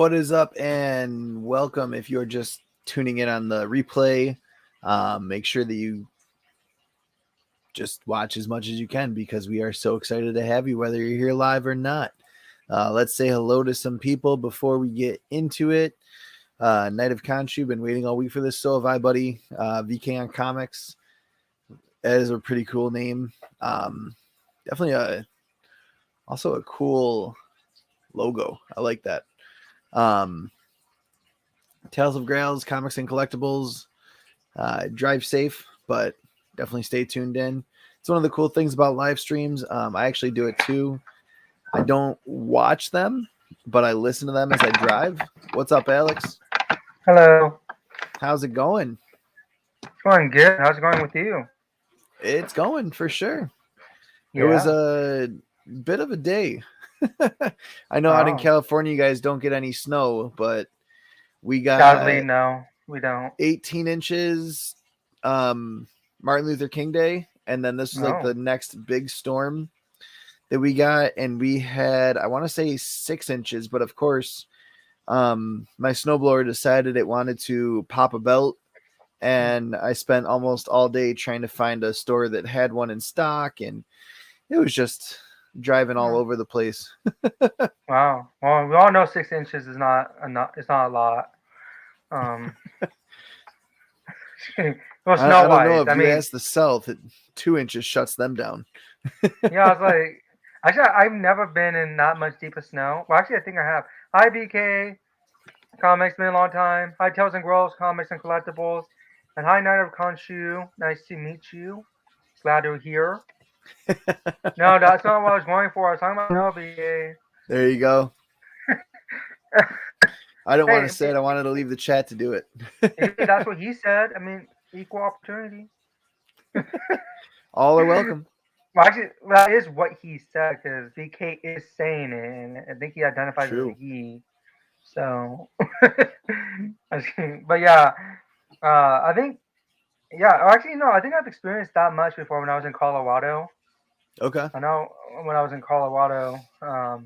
what is up, and welcome. If you're just tuning in on the replay, make sure that you just watch as much as you can because we are so excited to have you, whether you're here live or not. Let's say hello to some people before we get into it. Night of Khonshu, been waiting all week for this. So have I, buddy. VK on Comics. That is a pretty cool name. Definitely also a cool logo. I like that. Tales of Grails, Comics and Collectibles. Drive safe, but definitely stay tuned in. It's one of the cool things about live streams. I actually do it too. I don't watch them, but I listen to them as I drive. What's up, Alex? Hello. How's it going? It's going good. How's it going with you? It's going for sure. Yeah. It was a bit of a day. I know out in California you guys don't get any snow, but we got sadly no, we don't. 18 inches Martin Luther King Day, and then this was like the next big storm that we got, and we had, I want to say 6 inches, but of course my snowblower decided it wanted to pop a belt, and I spent almost all day trying to find a store that had one in stock, and it was just driving all over the place. Wow. Well, we all know 6 inches is not it's not a lot. Well, I don't know if you ask the South, 2 inches shuts them down. Yeah, I was like, actually, I've never been in that much deeper snow. Well, actually, I think I have. Hi, BK. Comics, been a long time. Hi, Tales and Grows, Comics and Collectibles. And hi, Night of Khonshu. Nice to meet you. Glad you're here. No, that's not what I was going for. I was talking about no, BK. There you go. I don't want to say it. I wanted to leave the chat to do it. That's what he said. I mean, equal opportunity. All are welcome. Well, actually, that is what he said because VK is saying it, and I think he identifies as a he. So, but yeah, I think, yeah. Actually, no, I think I've experienced that much before when I was in Colorado. Okay. I know when I was in Colorado, I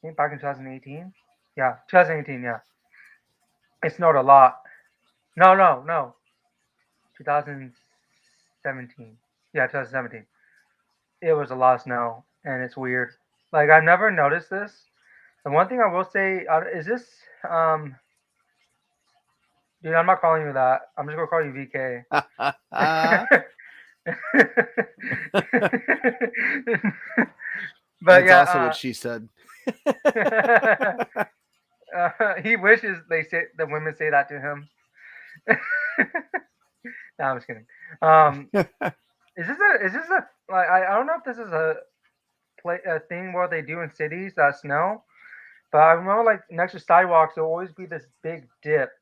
think back in 2018. Yeah, 2018. Yeah, it snowed a lot. No. 2017. Yeah, 2017. It was a lot of snow, and it's weird. Like, I've never noticed this. The one thing I will say is this, dude, I'm not calling you that. I'm just gonna call you VK. But that's also what she said. He wishes the women say that to him. No, I'm just kidding. Is this a like I don't know if this is a thing where they do in cities that snow, but I remember like next to sidewalks there'll always be this big dip.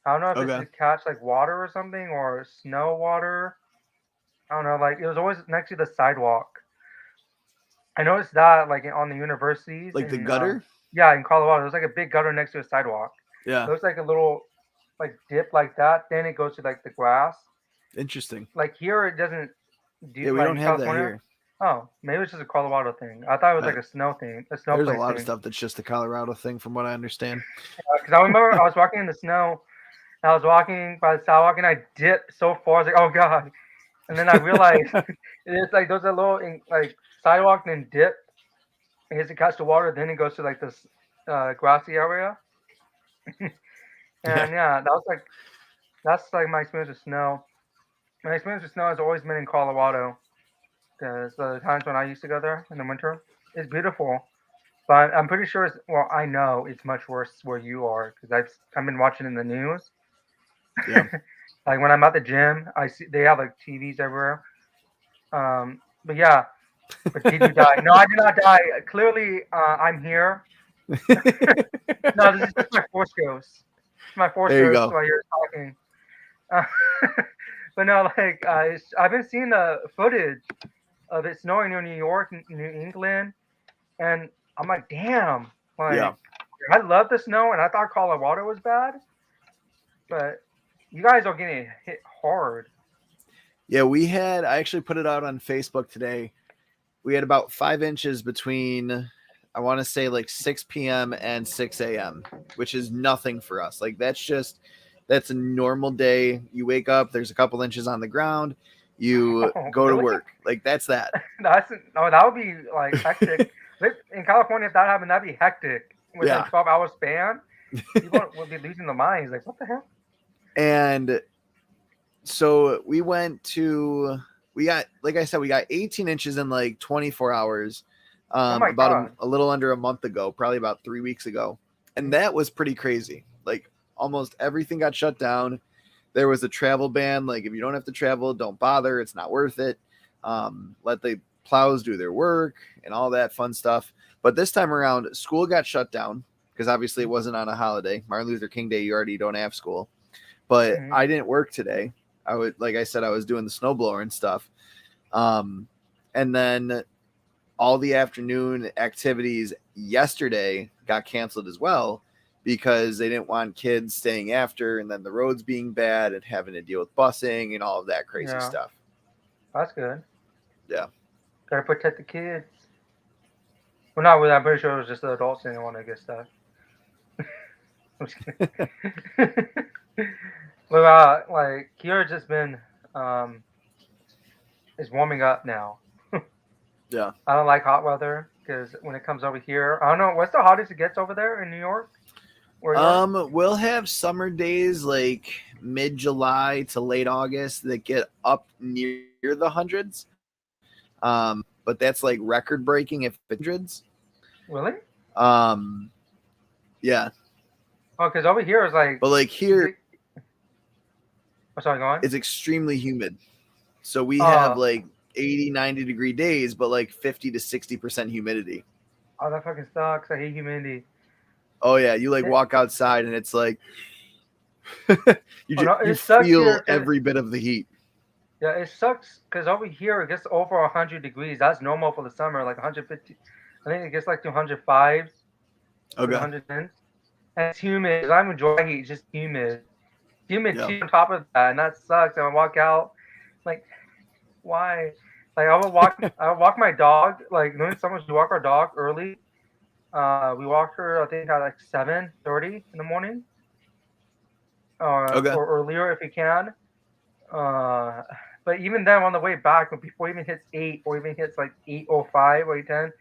I don't know if it's to catch like water or something or snow water. I don't know. Like it was always next to the sidewalk. I noticed that like on the universities, like the gutter. Yeah, in Colorado, there's like a big gutter next to a sidewalk. Yeah, it looks like a little like dip like that. Then it goes to like the grass. Interesting. Like here, it doesn't. Yeah, we don't have that here. Oh, maybe it's just a Colorado thing. I thought it was like a snow thing. There's a lot of stuff that's just a Colorado thing, from what I understand. Because I remember I was walking in the snow. I was walking by the sidewalk and I dipped so far. I was like, oh god! And then I realized it's like there's a little like sidewalk and then dip. It gets to catch the water, then it goes to like this grassy area. And yeah, that's like my experience with snow. My experience with snow has always been in Colorado, because the times when I used to go there in the winter, it's beautiful. But I'm pretty sure I know it's much worse where you are because I've been watching in the news. Yeah. Like when I'm at the gym, I see they have like TVs everywhere. But yeah. But did you die? No, I did not die. Clearly, I'm here. No, this is just my force ghost. My force ghost while you're talking. But no, like I've been seeing the footage of it snowing in New York, New England, and I'm like, damn. Like, I love the snow, and I thought Colorado was bad, but you guys are getting hit hard. Yeah, I actually put it out on Facebook today. We had about 5 inches between I want to say like 6 p.m. and 6 a.m., which is nothing for us. Like that's a normal day. You wake up, there's a couple inches on the ground, you Oh, go to really? work. Like that's that. That would be like hectic. In California, if that happened, that'd be hectic. Within Yeah. 12-hour span, people would be losing their minds. Like, what the hell? And so we got, like I said, we got 18 inches in like 24 hours. Oh my About god. a little under a month ago, probably about 3 weeks ago. And that was pretty crazy. Like almost everything got shut down. There was a travel ban. Like if you don't have to travel, don't bother. It's not worth it. Let the plows do their work and all that fun stuff. But this time around, school got shut down because obviously it wasn't on a holiday. Martin Luther King Day, you already don't have school. But Mhm. I didn't work today. Like I said, I was doing the snowblower and stuff. And then all the afternoon activities yesterday got canceled as well because they didn't want kids staying after and then the roads being bad and having to deal with busing and all of that crazy Yeah, stuff. that's good. Yeah. Gotta protect the kids. Well, not with. I'm pretty sure it was just the adults didn't want to get stuff. I'm just kidding. But like here, just been it's warming up now. Yeah. I don't like hot weather because when it comes over here, I don't know what's the hottest it gets over there in New York. Where you are? We'll have summer days like mid-July to late August that get up near the hundreds. But that's like record breaking if it's hundreds. Really? Yeah. Oh, because over here is like. But like here Oh, sorry, go on. it's extremely humid. So we have like 80, 90 degree days, but like 50 to 60% humidity. Oh, that fucking sucks. I hate humidity. Oh yeah, you like walk outside and it's like you It sucks feel here. every bit of the heat. Yeah, it sucks because over here it gets over 100 degrees. That's normal for the summer, like 150. I think it gets like to 105s, to Okay. 110s. And it's humid. It's not even dry heat, it's just humid. Humid Yeah. too on top of that, and that sucks. And I walk out, like, why? Like I would walk my dog. Like knowing someone should walk our dog early. We walked her, I think, at like 7:30 in the morning, Okay. or earlier if you can. But even then, on the way back, before it even hits 8 or even hits like 8:05 or 8:10,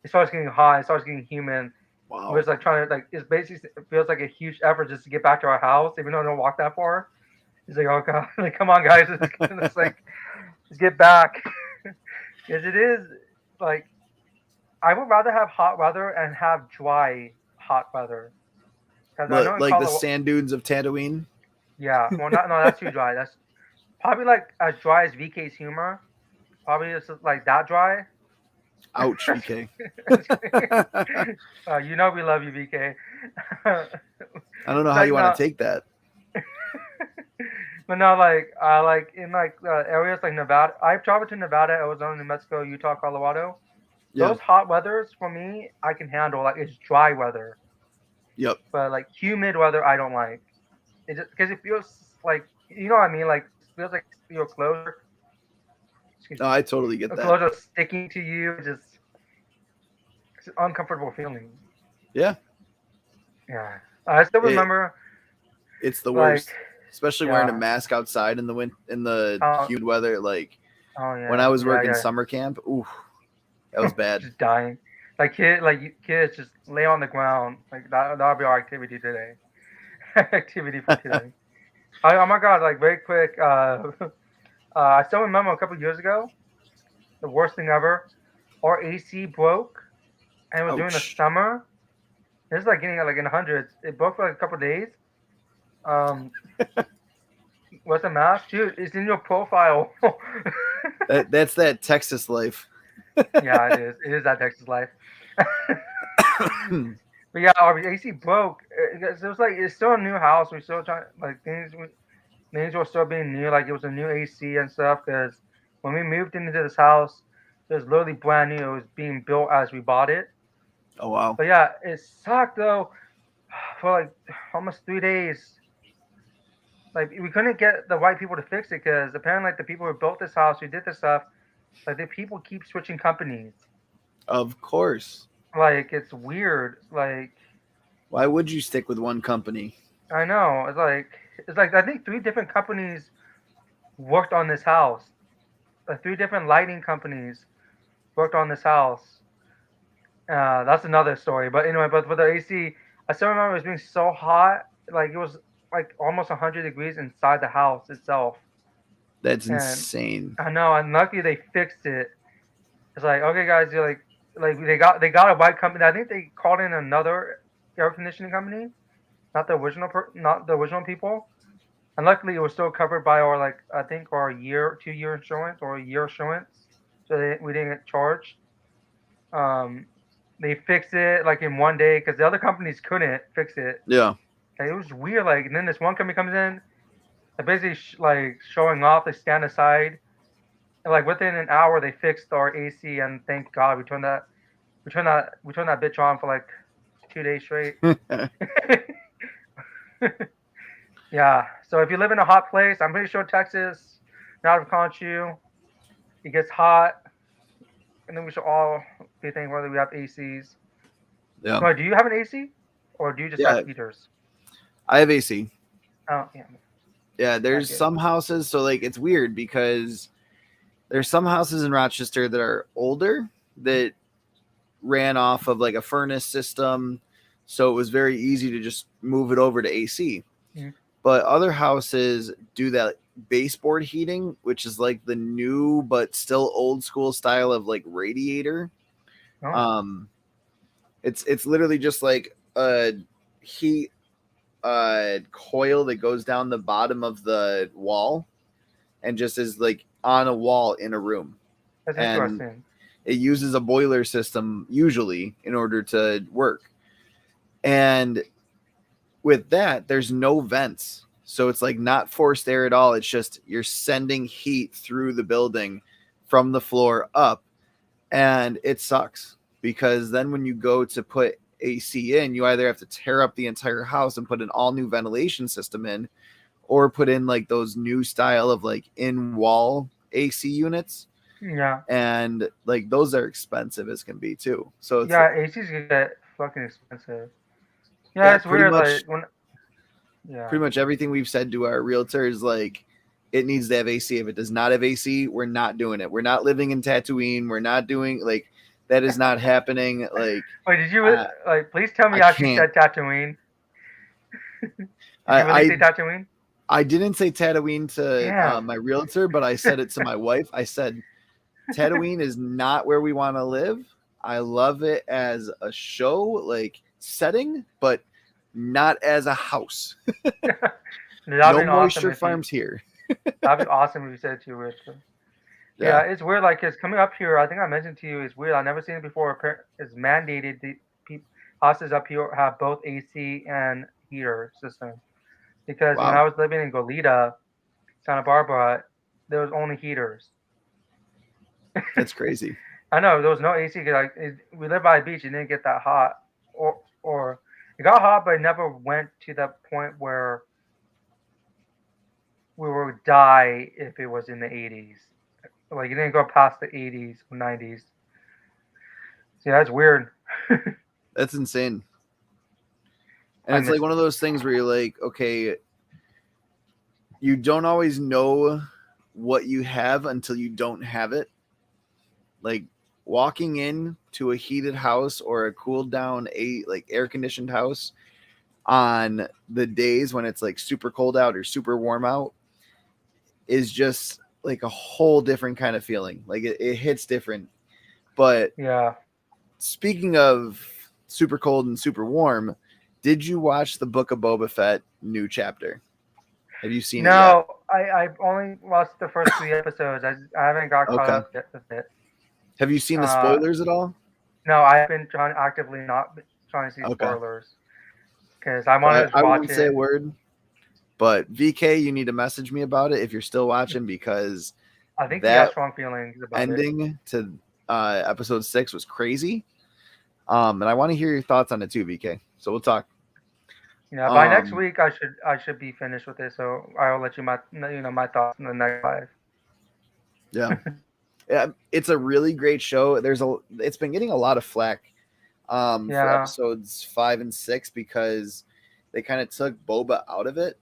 it starts getting hot. It starts getting humid. Wow. It was like trying to it's basically it feels like a huge effort just to get back to our house, even though I don't walk that far. He's like, oh god, like come on guys, it's like just get back, because it is like I would rather have hot weather and have dry hot weather. Because I know in Like the Colorado, sand dunes of Tatooine. yeah, well, no, that's too dry. That's probably like as dry as VK's humor. Probably just like that dry. Ouch, VK. You know we love you, VK. I don't know how Like, you no. want to take that. But no, like in like areas like Nevada. I've traveled to Nevada, Arizona, New Mexico, Utah, Colorado. Yeah. Those hot weathers for me, I can handle. Like it's dry weather. Yep. But like humid weather, I don't like. It just because it feels like you know what I mean. Like it feels like your clothes. No, I totally get Your that. clothes are sticking to you. Just it's an uncomfortable feeling. Yeah. Yeah, I still remember. It's the like, worst, especially wearing a yeah. mask outside in the humid weather. Like Oh yeah. when I was Yeah, working yeah. summer camp, ooh, that was bad. Just dying. Kids just lay on the ground. Like that'll be our activity today. Activity for today. Oh my god! Like very quick. I still remember a couple years ago, the worst thing ever. Our AC broke, and it was during the Ouch. summer. This is like getting like in the hundreds. It broke for like a couple days. What's the mask, dude? It's in your profile. That's that Texas life. Yeah, it is. It is that Texas life. But yeah, our AC broke. It was like it's still a new house. We're still trying like things were still being new. Like it was a new AC and stuff. Because when we moved into this house, it was literally brand new. It was being built as we bought it. Oh wow. But yeah, it sucked though for like almost 3 days. Like we couldn't get the right people to fix it because apparently like the people who built this house, who did this stuff, like the people keep switching companies. Of course. Like it's weird. Like Why would you stick with one company? I know. It's like I think three different companies worked on this house. Like three different lighting companies worked on this house. That's another story. But anyway, but for the AC, I still remember it was being so hot. Like it was like almost 100 degrees inside the house itself. That's And insane. I know, and luckily they fixed it. It's like, okay, guys, you're like they got a white company. I think they called in another air conditioning company, not the original people. And luckily, it was still covered by our like I think our 2 year insurance or a year insurance, so we didn't get charged. Um, they fixed it like in one day because the other companies couldn't fix it. Yeah. And it was weird. Like, and then this one company comes in, and basically like showing off. They stand aside, and like within an hour, they fixed our AC. And thank God we turned that bitch on for like 2 days straight. Yeah. So if you live in a hot place, I'm pretty sure Texas, not to count you, it gets hot, and then we should all be thinking whether we have ACs. Yeah. Well, do you have an AC, or do you just Yeah. have heaters? I have AC. Oh yeah, Yeah. There's good. some houses. So, like, it's weird because there's some houses in Rochester that are older that ran off of like a furnace system. So it was very easy to just move it over to AC. Mm. But other houses do that baseboard heating, which is like the new but still old school style of like radiator. Oh, Um, it's literally just like a heat coil that goes down the bottom of the wall and just is like on a wall in a room. that's And interesting. it uses a boiler system usually in order to work. And with that, there's no vents. So it's like not forced air at all. It's just you're sending heat through the building from the floor up. And it sucks because then when you go to put AC in, you either have to tear up the entire house and put an all new ventilation system in, or put in like those new style of like in wall AC units. Yeah, And like those are expensive as can be too. So it's yeah, ACs get fucking expensive. Yeah, yeah, it's weird. Like when yeah, pretty much everything we've said to our realtor is like it needs to have AC. If it does not have AC, we're not doing it. We're not living in Tatooine. We're not doing like that is not happening. Like wait, did you uh, like? Please tell me I you actually can't. said Tatooine. Did I, you really I say Tatooine? I didn't say Tatooine to Damn. my realtor, but I said it to my wife. I said Tatooine is not where we want to live. I love it as a show like setting, but not as a house. That'd No been awesome moisture if you. farms here. That'd be awesome if you said it to Richard. Yeah, Yeah. it's weird. Like, it's coming up here. I think I mentioned to you. It's weird. I've never seen it before. It's mandated. The houses up here have both AC and heater system. Because when I Wow. was living in Goleta, Santa Barbara, there was only heaters. That's crazy. I know there was no AC. 'Cause, like we live by a beach. It didn't get that hot, or it got hot, but it never went to that point where we would die if it was in the 80s. Like it didn't go past the 80s or 90s. So yeah, that's weird. That's insane. And I it's like miss. one of those things where you're like, okay, you don't always know what you have until you don't have it. Like walking in to a heated house or a cooled down like air conditioned house on the days when it's like super cold out or super warm out is just like a whole different kind of feeling. Like it hits different. But Yeah. speaking of super cold and super warm, did you watch the Book of Boba Fett new chapter? Have you seen it yet? No, I only watched the first 3 episodes. I haven't got caught Okay. up yet with it. Have you seen the Uh, spoilers at all? no, I've been trying actively not trying to see Okay. spoilers because I So want to just I watch won't say a it. word, but VK, you need to message me about it if you're still watching because I think he has that strong feelings about it. ending to episode 6 was crazy. And I want to hear your thoughts on it too, VK. So we'll talk. Yeah, by next Um, week I should be finished with it. So I'll let you my thoughts in the next 5. yeah. Yeah, it's a really great show. It's been getting a lot of flack for Yeah. episodes 5 and 6 because they kind of took Boba out of it.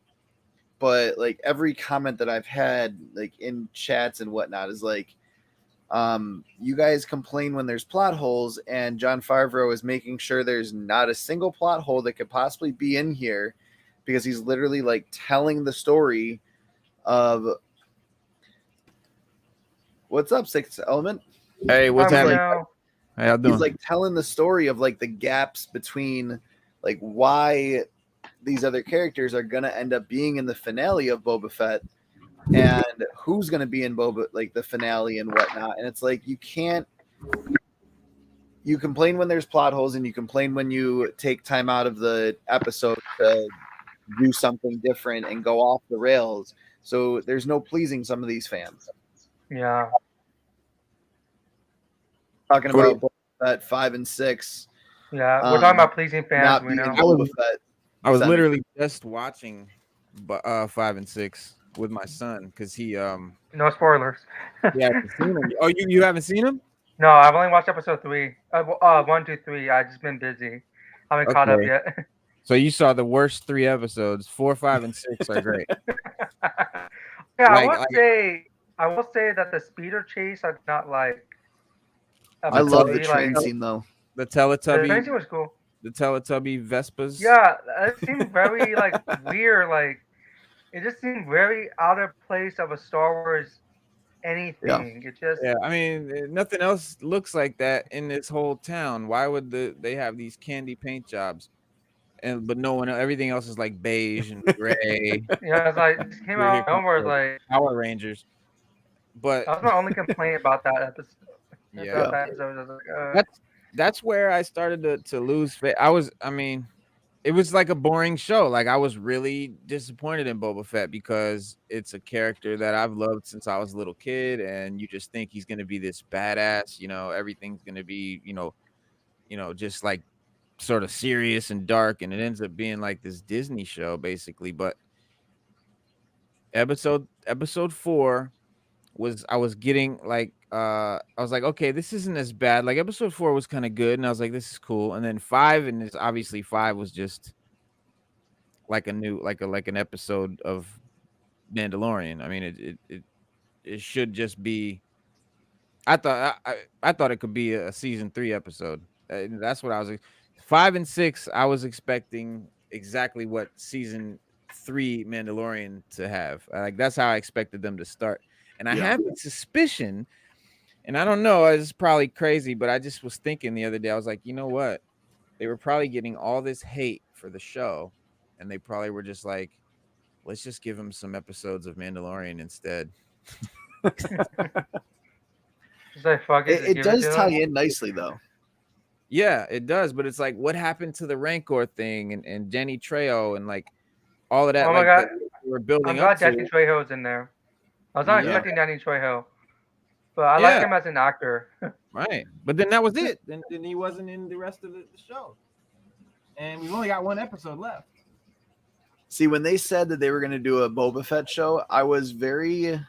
But like every comment that I've had, like in chats and whatnot, is like, you guys complain when there's plot holes, and Jon Favreau is making sure there's not a single plot hole that could possibly be in here, because he's literally like telling the story of what's up, Sixth Element. Hey, what's Hi, happening? Reno. How y'all doing? He's like telling the story of like the gaps between like why these other characters are gonna end up being in the finale of Boba Fett, and who's gonna be in Boba, like the finale and whatnot. And it's like, you can't. You complain when there's plot holes, and you complain when you take time out of the episode to do something different and go off the rails. So there's no pleasing some of these fans. Yeah. Talking about Boba Fett 5 and 6. Yeah. We're talking about pleasing fans, Not being Reno. Boba Fett. I was Send me. literally just watching 5 and 6 with my son because he No spoilers. hasn't seen them. Oh, you haven't seen them? No, I've only watched episode 3. 1, 2, 3. I've just been busy. I haven't caught up Okay. yet. So you saw the worst 3 episodes. 4, 5, and 6 are great. Yeah, Like, I will say that the speeder chase I did not like. I love the Like, train scene though. The The train Teletubby, scene was cool. the Teletubby Vespas. Yeah, it seemed very like weird. Like it just seemed very out of place of a Star Wars anything. It just Yeah, I mean, nothing else looks like that in this whole town. Why would they have these candy paint jobs? But no one, everything else is like beige and gray. yeah, it's like it just came out of nowhere. Like Power Rangers. But that was my only complaint about that episode. yeah, About that episode. I was like, that's where I started to lose faith. It was like a boring show. Like I was really disappointed in Boba Fett because it's a character that I've loved since I was a little kid, and you just think he's gonna be this badass. Everything's gonna be, just like sort of serious and dark, and it ends up being like this Disney show basically. But episode 4 I was getting like I was like, okay, this isn't as bad. Like episode 4 was kind of good, and I was like, this is cool. And then 5, and it's obviously 5 was just like a new like an episode of Mandalorian. I mean, it should just be. I thought it could be a season 3 episode. That's what I was. 5 and 6, I was expecting exactly what season 3 Mandalorian to have. Like that's how I expected them to start. And I have a suspicion, and I don't know, it's probably crazy, but I just was thinking the other day, I was like, you know what? They were probably getting all this hate for the show, and they probably were just like, let's just give them some episodes of Mandalorian instead. just like fuck it. It does tie in nicely though. Yeah, it does, but it's like, what happened to the Rancor thing and Danny Trejo and like all of that? Oh my like, God. that we're building I'm glad up to Danny it. Trejo's in there. I was not Yeah. expecting Danny Trejo, but I like him as an actor. Right, but then that was it. Then he wasn't in the rest of the show, and we've only got one episode left. See, when they said that they were going to do a Boba Fett show, I was very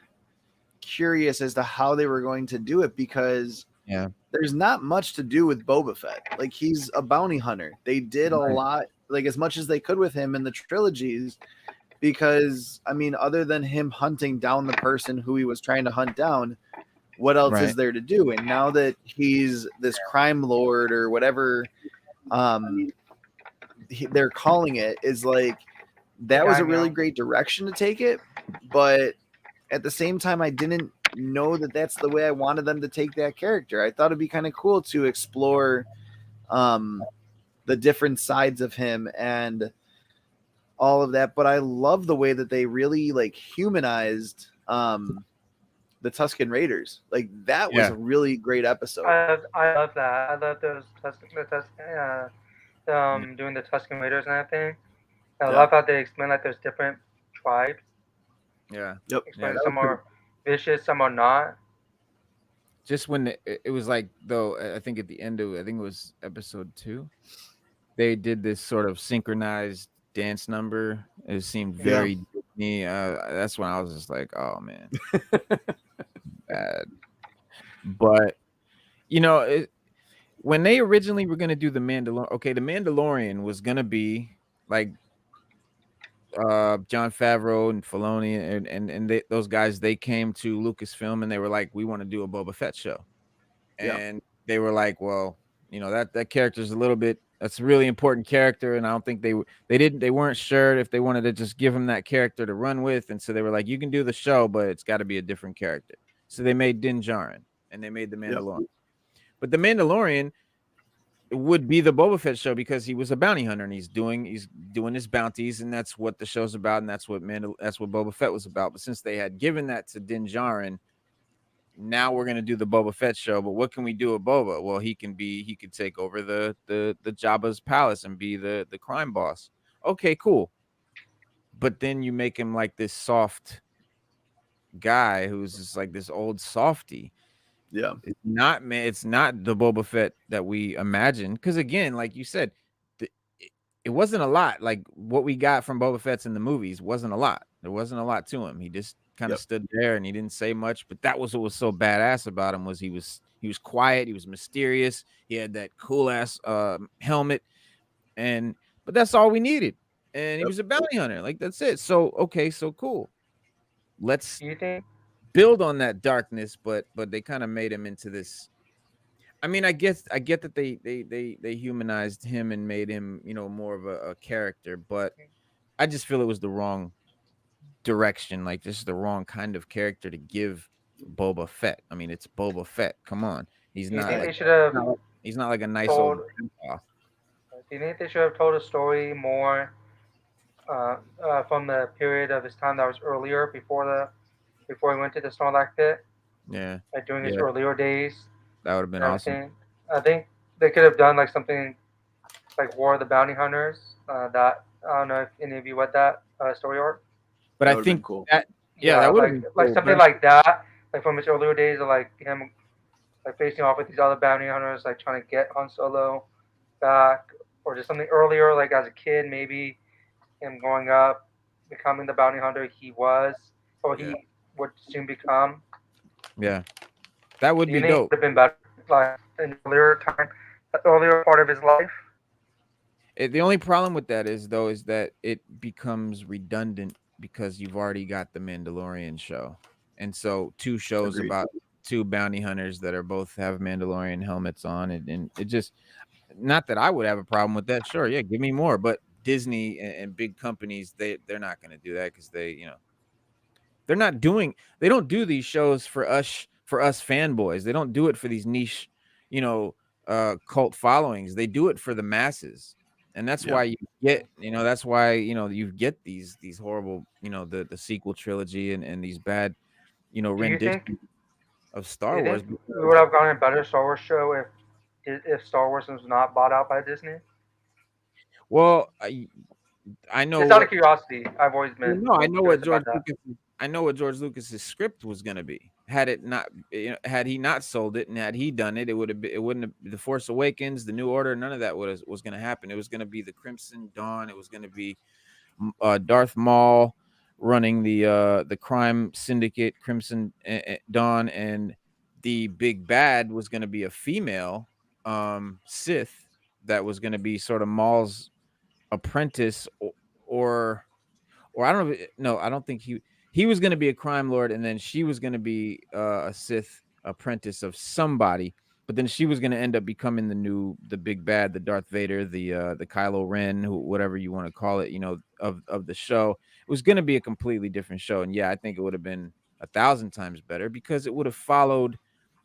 curious as to how they were going to do it, because there's not much to do with Boba Fett. Like, he's a bounty hunter. They did a lot, like as much as they could with him in the trilogies, because I mean, other than him hunting down the person who he was trying to hunt down, what else is there to do? And now that he's this crime lord or whatever they're calling it, is like, that was a really great direction to take it, but at the same time, I didn't know that that's the way I wanted them to take that character. I thought it'd be kind of cool to explore the different sides of him and all of that, but I love the way that they really like humanized the Tusken Raiders. Like that was a really great episode. I love that. I love those doing the Tusken Raiders and everything. I love how they explain like there's different tribes. Yeah. Yep. Explain some are vicious, some are not. Just when it was like, though, I think at the end of, I think it was episode 2, they did this sort of synchronized dance number. It seemed very Disney. That's when I was just like, oh man, bad. But when they originally were gonna do the Mandalorian, okay, the Mandalorian was gonna be like John Favreau and Filoni and those guys. They came to Lucasfilm and they were like, we want to do a Boba Fett show, Yeah. and they were like, well, that character is a little bit. That's a really important character, and I don't think they weren't sure if they wanted to just give him that character to run with, and so they were like, you can do the show, but it's got to be a different character. So they made Din Djarin and they made the Mandalorian. Yep. But the Mandalorian would be the Boba Fett show because he was a bounty hunter and he's doing his bounties, and that's what the show's about, and that's what Boba Fett was about. But since they had given that to Din Djarin, now we're gonna do the Boba Fett show. But what can we do with Boba? Well, he could take over the Jabba's palace and be the crime boss. Okay, cool. But then you make him like this soft guy who's just like this old softy. Yeah, it's not the Boba Fett that we imagined. Because again, like you said, it wasn't a lot. Like what we got from Boba Fett's in the movies wasn't a lot. There wasn't a lot to him. He just kind of stood there and he didn't say much. But that was what was so badass about him, was he was quiet, he was mysterious, he had that cool ass helmet, but that's all we needed. And he was a bounty hunter. Like that's it. So okay, so cool. Let's build on that darkness, but they kind of made him into this. I mean, I get that they humanized him and made him, more of a character, but I just feel it was the wrong direction. Like this is the wrong kind of character to give Boba Fett. I mean, it's Boba Fett. Come on, he's not like a nice old grandpa. Do you think they should have told a story more from the period of his time that was earlier, before he went to the Snorlax pit? Yeah. Like during his earlier days. That would have been awesome. I think they could have done like something like War of the Bounty Hunters. That I don't know if any of you read that story arc. But I think cool. That that would have like something like that, like from his earlier days of like him like facing off with these other bounty hunters, like trying to get Han Solo back, or just something earlier, like as a kid, maybe him growing up, becoming the bounty hunter he was, or he would soon become. Yeah, that would be dope. It would have been better, like in earlier time, earlier part of his life. The only problem with that is that it becomes redundant because you've already got the Mandalorian show, and so 2 shows about 2 bounty hunters that are both have Mandalorian helmets on, and it just, not that I would have a problem with that. Sure, yeah, give me more, but Disney and big companies, they're not going to do that because they don't do these shows for us fanboys. They don't do it for these niche, cult followings. They do it for the masses. And that's why you get, you get these horrible, the sequel trilogy and these bad, renditions of Star Wars. We would have gotten a better Star Wars show if Star Wars was not bought out by Disney. Well, I know. Just out of curiosity, I've always been. No, I know what George Lucas's script was going to be. Had he not sold it and had he done it, it wouldn't have, The Force Awakens, The New Order, none of that was going to happen. It was going to be the Crimson Dawn. It was going to be Darth Maul running the crime syndicate, Crimson Dawn, and the big bad was going to be a female Sith that was going to be sort of Maul's apprentice, or I don't know. I don't think he was going to be a crime lord, and then she was going to be a Sith apprentice of somebody, but then she was going to end up becoming the big bad, the Darth Vader, the Kylo Ren, whatever you want to call it, of the show. It was going to be a completely different show, and I think it would have been 1,000 times better because it would have followed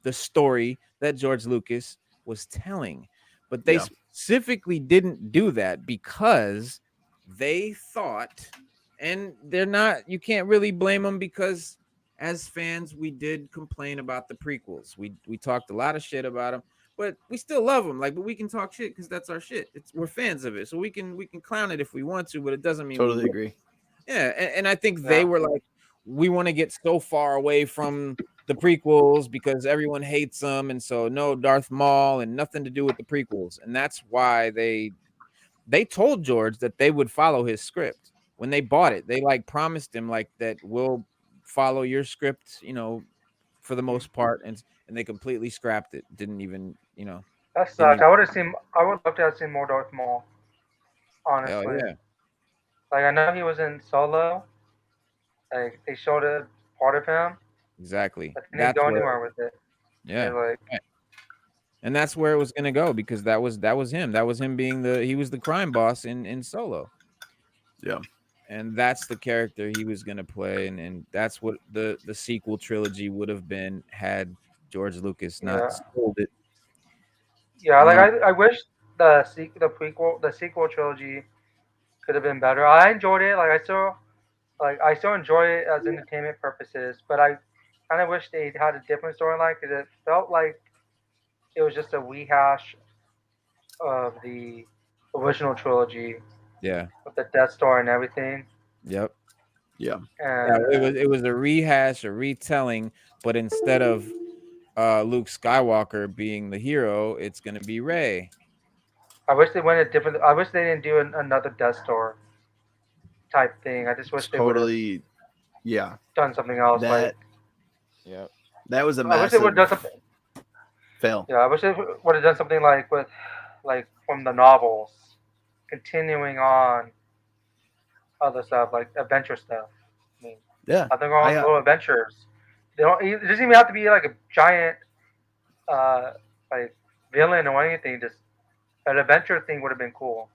the story that George Lucas was telling. But they specifically didn't do that because they thought, and you can't really blame them, because as fans, we did complain about the prequels. We talked a lot of shit about them, but we still love them. But we can talk shit because that's our shit. We're fans of it. So we can clown it if we want to, but it doesn't mean totally agree. Yeah. And I think they were like, we want to get so far away from the prequels because everyone hates them, and so no Darth Maul and nothing to do with the prequels. And that's why they told George that they would follow his script when they bought it. They promised him that we'll follow your script, for the most part, and they completely scrapped it. Didn't even, That sucks. I would love to have seen more Darth Maul. Hell Honestly, yeah, like I know he was in Solo. Like they showed a part of him, exactly. but they didn't That's go where, anywhere with it. yeah, They're like, right. And that's where it was gonna go because that was him. That was him being he was the crime boss in Solo. Yeah. And that's the character he was gonna play, and that's what the sequel trilogy would have been had George Lucas not yeah, sold it. yeah. Like Um, I wish the sequel trilogy could have been better. I enjoyed it. I still enjoy it as entertainment purposes, but I kind of wish they had a different storyline because it felt like it was just a rehash of the original trilogy yeah, with the Death Star and everything. yep. Yeah. Yeah, And it was a rehash, a retelling, but instead of Luke Skywalker being the hero, it's gonna be Rey. I wish they went a different. I wish they didn't do another Death Star type thing. I just wish they would have Totally. Yeah. done something else. That Yep. that was a I wish they would have massive done something. fail. Yeah, I wish they would have done something like from the novels, continuing on other stuff like adventure stuff. I mean, Yeah. I think on I little adventures. They don't. It doesn't even have to be like a giant, uh, like villain or anything. Just an adventure thing would have been cool.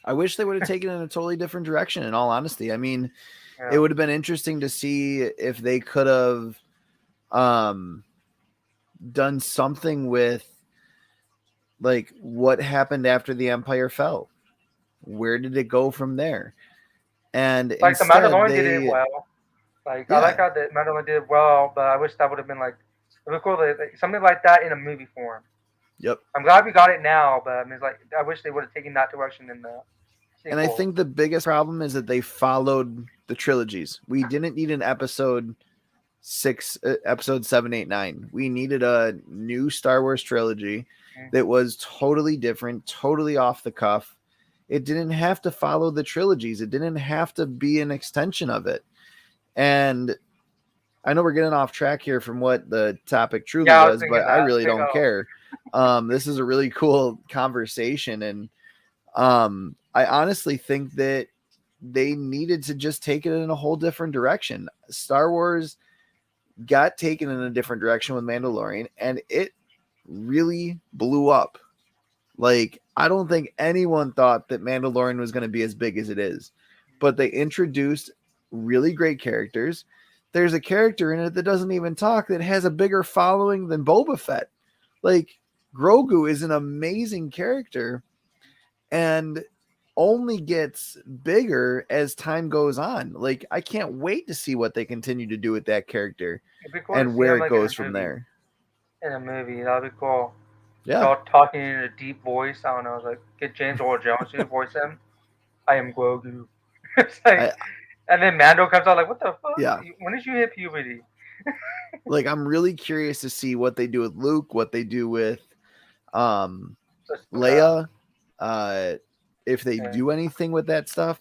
I wish they would have taken it in a totally different direction, in all honesty. I mean, Yeah. it would have been interesting to see if they could have done something with like what happened after the Empire fell. Where did it go from there? And Like the instead Mandalorian did it they well. Like I like yeah, how the Mandalorian did it well, but I wish that would have been like it would be cool like, something like that in a movie form. yep. I'm glad we got it now, but I mean, it's like I wish they would have taken that direction in the And I sequel. think the biggest problem is that they followed the trilogies. We didn't need an episode 7, 8, 9. We needed a new Star Wars trilogy that was totally different, totally off the cuff. It didn't have to follow the trilogies. It didn't have to be an extension of it. And I know we're getting off track here from what the topic truly Yeah, I was was, thinking but I that. really Pick don't up. care. This is a really cool conversation, and I honestly think that they needed to just take it in a whole different direction. Star Wars got taken in a different direction with Mandalorian, and it really blew up. Like, I don't think anyone thought that Mandalorian was going to be as big as it is, but they introduced really great characters. There's a character in it that doesn't even talk that has a bigger following than Boba Fett. Like, Grogu is an amazing character and only gets bigger as time goes on. Like, I can't wait to see what they continue to do with that character It'd be cool to and see where him, it like, in a goes from movie. there. In a movie, that'd be cool. Yeah. So talking in a deep voice. I don't know. Like get James Earl Jones to voice him. I am Grogu. It's like, and then Mando comes out like, what the fuck? Yeah. When did you hit puberty? Like, I'm really curious to see what they do with Luke, what they do with Leia, if they do anything with that stuff,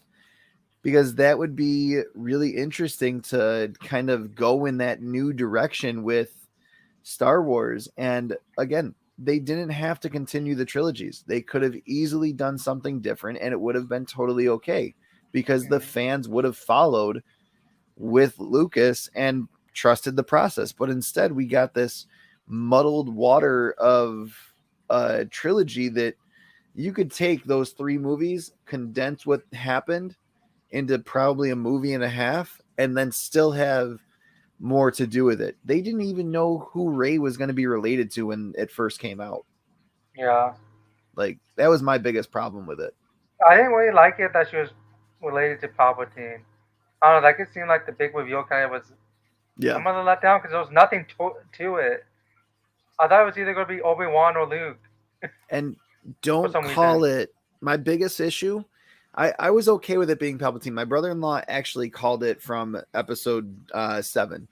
because that would be really interesting to kind of go in that new direction with Star Wars. And again, they didn't have to continue the trilogies. They could have easily done something different and it would have been totally okay because the fans would have followed with Lucas and trusted the process. But instead, we got this muddled water of a trilogy that you could take those 3 movies, condense what happened into probably a movie and a half, and then still have more to do with it. They didn't even know who Rey was going to be related to when it first came out. Yeah. Like, that was my biggest problem with it. I didn't really like it that she was related to Palpatine. I don't know. That could seem like the big reveal kind of was. Yeah. I'm gonna let down because there was nothing to it. I thought it was either gonna be Obi-Wan or Luke. And don't call it. My biggest issue, I was okay with it being Palpatine. My brother-in-law actually called it from episode 7.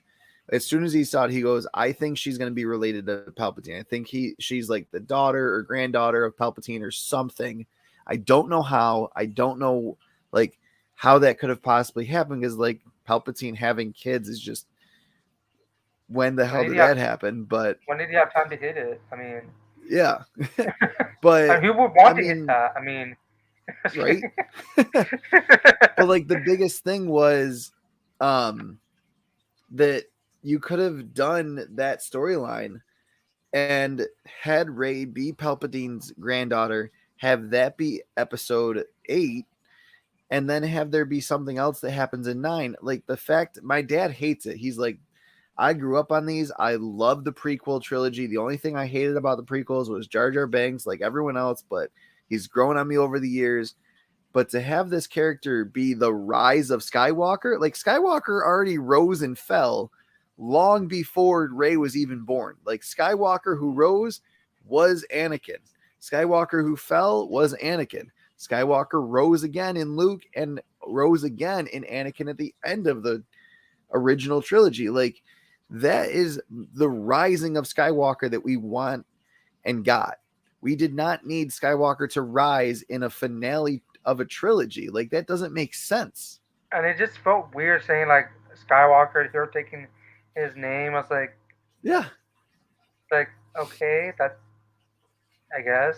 As soon as he saw it, he goes, I think she's going to be related to Palpatine. I think she's like the daughter or granddaughter of Palpatine or something. I don't know how. I don't know like how that could have possibly happened, because like Palpatine having kids is just, when the hell did that happen? But when did you have time to hit it? I mean, Yeah, And but who would want I to hit mean, that? I mean, right? But like the biggest thing was that you could have done that storyline and had Rey be Palpatine's granddaughter, have that be episode 8, and then have there be something else that happens in 9. Like the fact my dad hates it. He's like, I grew up on these. I love the prequel trilogy. The only thing I hated about the prequels was Jar Jar Binks, like everyone else, but he's grown on me over the years. But to have this character be the rise of Skywalker, like Skywalker already rose and fell long before Rey was even born. Like Skywalker who rose was Anakin. Skywalker who fell was Anakin. Skywalker rose again in Luke and rose again in Anakin at the end of the original trilogy. Like that is the rising of Skywalker that we want and got. We did not need Skywalker to rise in a finale of a trilogy. Like that doesn't make sense. and it just felt weird saying like Skywalker here taking his name. I was Yeah. like okay, that I guess.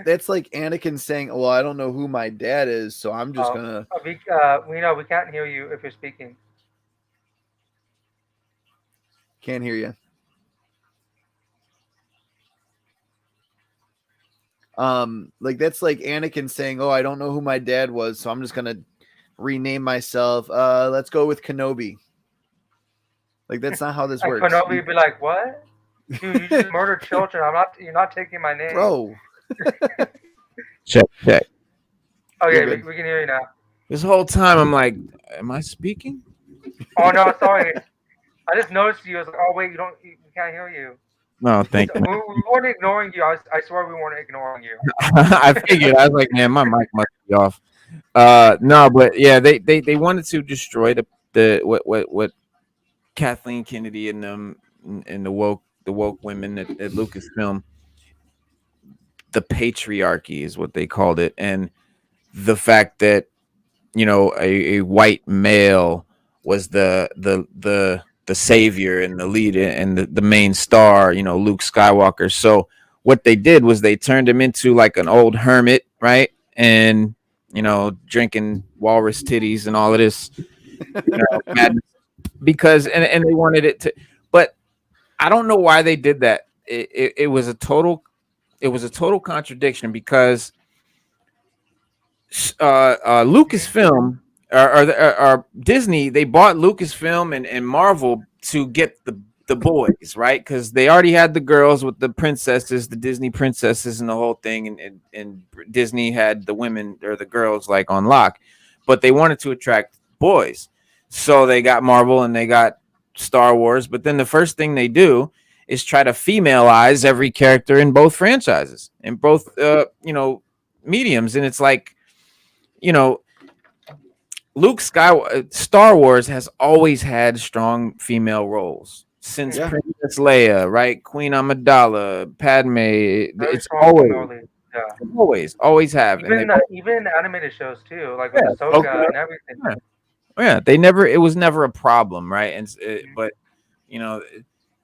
That's like Anakin saying, "Well, I don't know who my dad is, so I'm just Oh, gonna." we know we can't hear you if you're speaking. Can't hear you. Like that's like Anakin saying, "Oh, I don't know who my dad was, so I'm just gonna rename myself. Let's go with Kenobi." Like that's not how this Like works, Kenobi would be like, what? Dude, you just murdered children. I'm not. You're not taking my name. bro. Check. Okay, You're we good. can hear you now. This whole time I'm like, am I speaking? Oh no, sorry. I just noticed you. I was like, oh wait, we can't hear you. No, thank We, you. we weren't ignoring you. I swear we weren't ignoring you. I figured. I was like, man, my mic must be off. No, but yeah, they wanted to destroy the what Kathleen Kennedy and them and the woke women at Lucasfilm. The patriarchy is what they called it, and the fact that a white male was the savior and the leader and the main star, Luke Skywalker. So what they did was they turned him into like an old hermit, right? And drinking walrus titties and all of this madness because and they wanted it to, but I don't know why they did that. It was a total contradiction because Lucasfilm or Disney, they bought Lucasfilm and Marvel to get the boys, right? Because they already had the girls with the princesses, the Disney princesses, and the whole thing, and Disney had the women or the girls like on lock, but they wanted to attract boys, so they got Marvel and they got Star Wars. But then the first thing they do is try to femalize every character in both franchises, in both mediums, and it's like Luke Skywalker, Star Wars has always had strong female roles since Yeah. Princess Leia, right? Queen Amidala, Padme. Very It's strong always, female. Yeah. always have. Even even the animated shows too, like with Ahsoka and everything. They never. It was never a problem, right? And but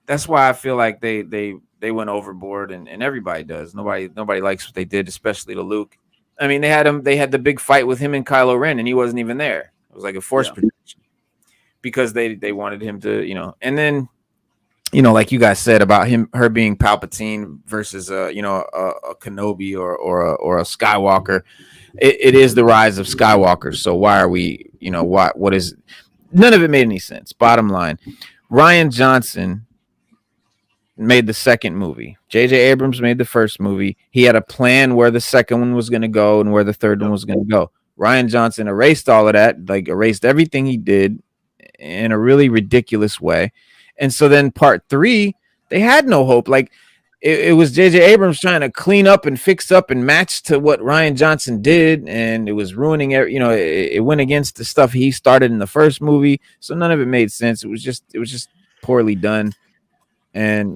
that's why I feel like they went overboard, and everybody does. Nobody likes what they did, especially to Luke. I mean, they had the big fight with him and Kylo Ren, and he wasn't even there. It was like a force projection because they wanted him to, and then, like you guys said about her being Palpatine versus a Kenobi or a Skywalker. It is the rise of Skywalker. So why are we, what is? None of it made any sense. Bottom line, Rian Johnson made the second movie. J.J. Abrams made the first movie. He had a plan where the second one was going to go and where the third one was going to go. Rian Johnson erased all of that, like erased everything he did in a really ridiculous way. And so then part 3, they had no hope. Like it was J.J. Abrams trying to clean up and fix up and match to what Rian Johnson did, and it was ruining it went against the stuff he started in the first movie. So none of it made sense. It was just poorly done. And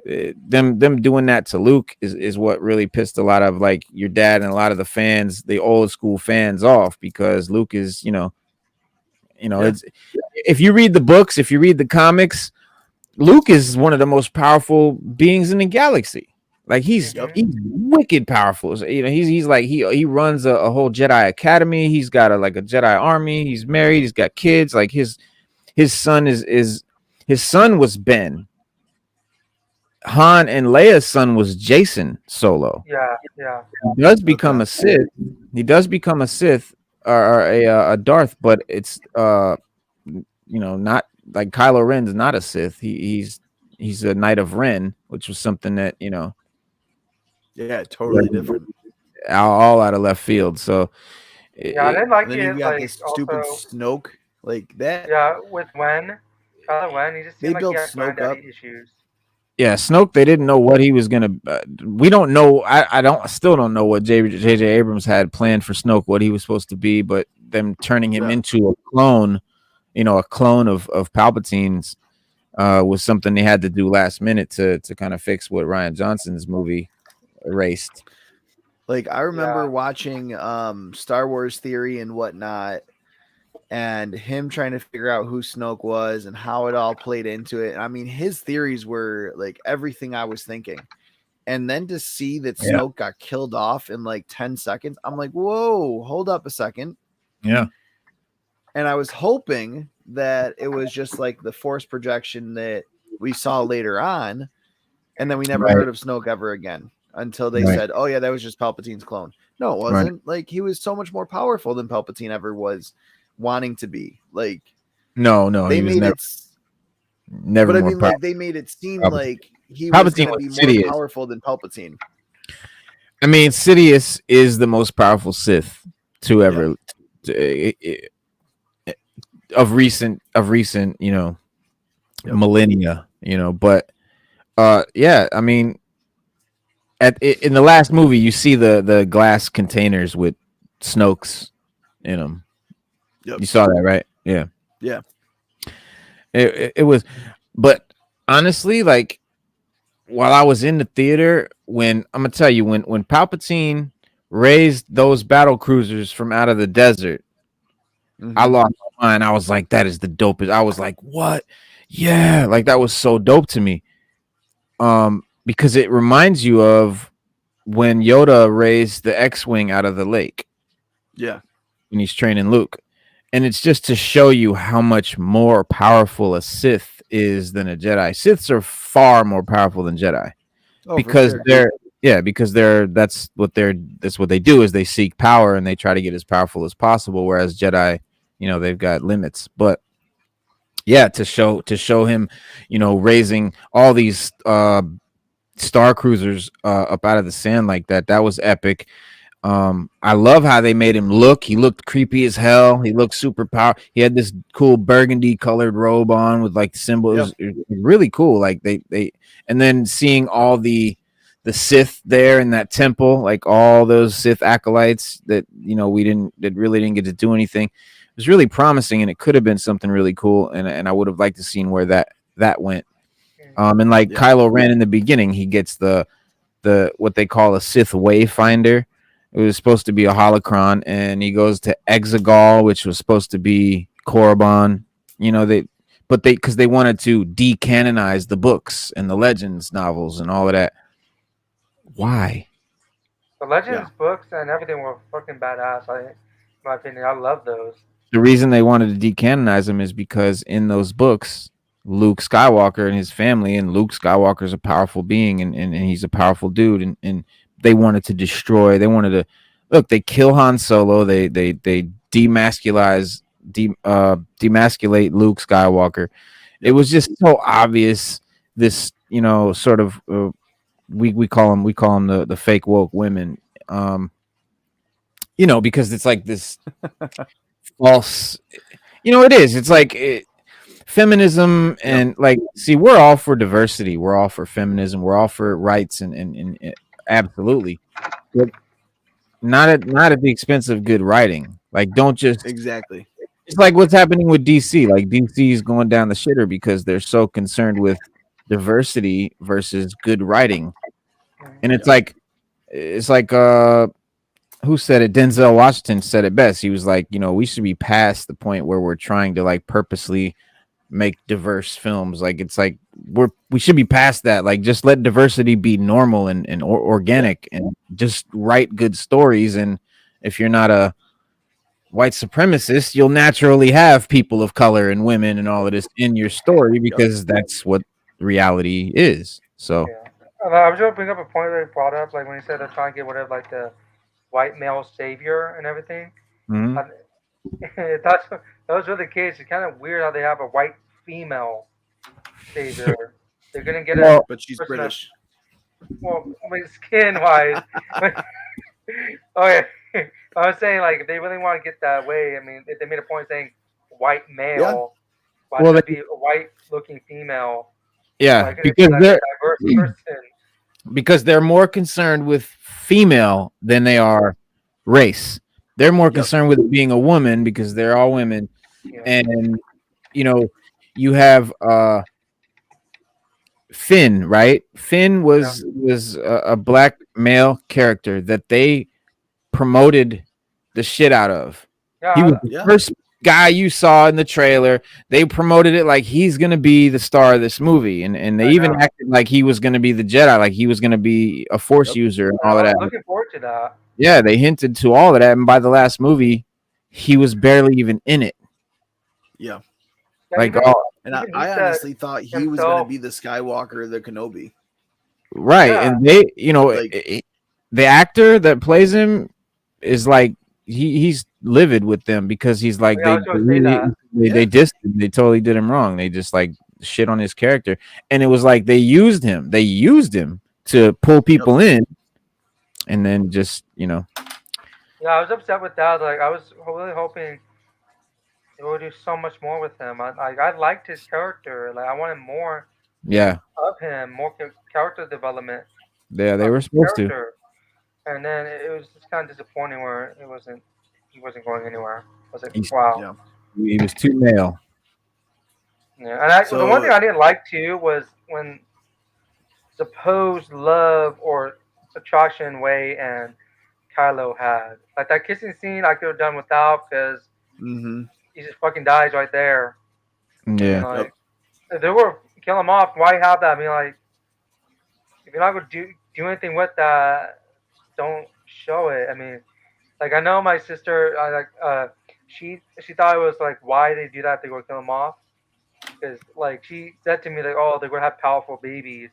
them doing that to Luke is what really pissed a lot of like your dad and a lot of the fans, the old school fans, off, because Luke is it's, if you read the books, if you read the comics, Luke is one of the most powerful beings in the galaxy. Like he's Yep. he's wicked powerful. So, you know, he's like he runs a whole Jedi academy. He's got a Jedi army. He's married. He's got kids. Like his son is his son was Ben. Han and Leia's son was Jason Solo. Yeah. He does become a Sith. He does become a Sith or a Darth, but it's not like Kylo Ren's not a Sith. He's a Knight of Ren, which was something that Yeah, totally different. all out of left field. So Yeah, I didn't like And then it. you got Like this stupid also, Snoke like that. yeah, with Kylo Ren, he just They seemed like built he had Snoke granddaddy issues. yeah, Snoke. They didn't know what he was gonna. We don't know. I still don't know what J.J. Abrams had planned for Snoke, what he was supposed to be, but them turning him into a clone, a clone of Palpatine's, was something they had to do last minute to kind of fix what Rian Johnson's movie erased. Like I remember watching Star Wars Theory and whatnot, and him trying to figure out who Snoke was and how it all played into it. I mean, his theories were like everything I was thinking. And then to see that Snoke got killed off in like 10 seconds, I'm like, whoa, hold up a second. Yeah. And I was hoping that it was just like the force projection that we saw later on. And then we never heard of Snoke ever again until they said, oh, yeah, that was just Palpatine's clone. No, it wasn't. Like, he was so much more powerful than Palpatine ever was wanting to be. Like, no, they he was made never. But I more mean, powerful. like, they made it seem Palpatine. like he was going to be Sidious. more powerful than Palpatine. I mean, Sidious is the most powerful Sith to ever of recent millennia, but yeah, I mean, in the last movie you see the glass containers with Snoke's in them. Yep. You saw that, right? Yeah. It was, but honestly, like, while I was in the theater, when I'm gonna tell you, when Palpatine raised those battle cruisers from out of the desert, I lost my mind. I was like, that is the dopest. I was like, what? Yeah, like that was so dope to me. Because it reminds you of when Yoda raised the X-Wing out of the lake. Yeah. When he's training Luke. And it's just to show you how much more powerful a Sith is than a Jedi. Siths are far more powerful than Jedi. Because that's what they do, is they seek power and they try to get as powerful as possible, whereas Jedi, they've got limits. But yeah, to show him, raising all these star cruisers up out of the sand like that was epic. I love how they made him look. He looked creepy as hell. He looked super power. He had this cool burgundy colored robe on with like symbols. It was really cool. Like they and then seeing all the Sith there in that temple, like all those Sith acolytes that really didn't get to do anything. It was really promising, and it could have been something really cool. And I would have liked to seen where that went. And like Kylo Ren in the beginning, he gets the what they call a Sith Wayfinder. It was supposed to be a holocron, and he goes to Exegol, which was supposed to be Korriban. Because they wanted to decanonize the books and the Legends novels and all of that. Why? The Legends books and everything were fucking badass. In my opinion, I love those. The reason they wanted to decanonize them is because in those books, Luke Skywalker and his family, and Luke Skywalker is a powerful being, and he's a powerful dude, and they wanted to destroy. They wanted to they kill Han Solo. They demasculate Luke Skywalker. It was just so obvious. This sort of we call them the fake woke women. Because it's like this false. It is. It's like feminism and like. See, we're all for diversity. We're all for feminism. We're all for rights and absolutely, but not at the expense of good writing. Like, don't just exactly. It's like what's happening with DC. Like, DC is going down the shitter because they're so concerned with diversity versus good writing. And it's like who said it? Denzel Washington said it best. He was like, we should be past the point where we're trying to like purposely make diverse films. Like it's like we should be past that. Like just let diversity be normal and organic, and just write good stories. And if you're not a white supremacist, you'll naturally have people of color and women and all of this in your story because that's what reality is. So Yeah. I was going to bring up a point that he brought up, like when he said they're trying to get rid of like the white male savior and everything. mhm. That's that was really the case. It's kind of weird how they have a white female savior. They're gonna get a Well, But she's person British. well, I mean, skin wise. Okay, I was saying like if they really want to get that way, I mean, if they made a point saying white male, why Well, should it be a white looking female? yeah, Like because like a they're diverse person. because they're more concerned with female than they are race. They're more concerned with it being a woman because they're all women. Yeah. And you know, you have Finn, right? Finn was a black male character that they promoted the shit out of. Yeah, He was the first guy you saw in the trailer. They promoted it like he's gonna be the star of this movie, and they even acted like he was gonna be the Jedi, like he was gonna be a Force user and all of that. looking forward to that. Yeah, they hinted to all of that, and by the last movie, he was barely even in it. Yeah. Like, even- oh, And Even he I said honestly thought he was going himself- to be the Skywalker, the Kenobi. right, Yeah. and they, Like- the actor that plays him is like he's livid with them because he's like Yeah, I was gonna say that. they dissed him. They totally did him wrong. They just like shit on his character, and it was like they used him to pull people in, and then just Yeah, I was upset with that. Like, I was really hoping they would do so much more with him. I liked his character. Like, I wanted more yeah, of him, more character development. they of were his supposed to. character. And then it was just kind of disappointing where he wasn't going anywhere. I was like, He's- wow. Yeah. He was too male. Yeah, and the one So- thing I didn't like too was when supposed love or attraction Way and Kylo had. Like that kissing scene, I could have done without because Mm-hmm. he just fucking dies right there. Yeah, Like, if they were kill him off, why have that? I mean, like, if you're not gonna do anything with that, don't show it. I mean, like I know my sister, she thought it was like why they do that if they go kill him off, because like she said to me like, oh, they're gonna have powerful babies,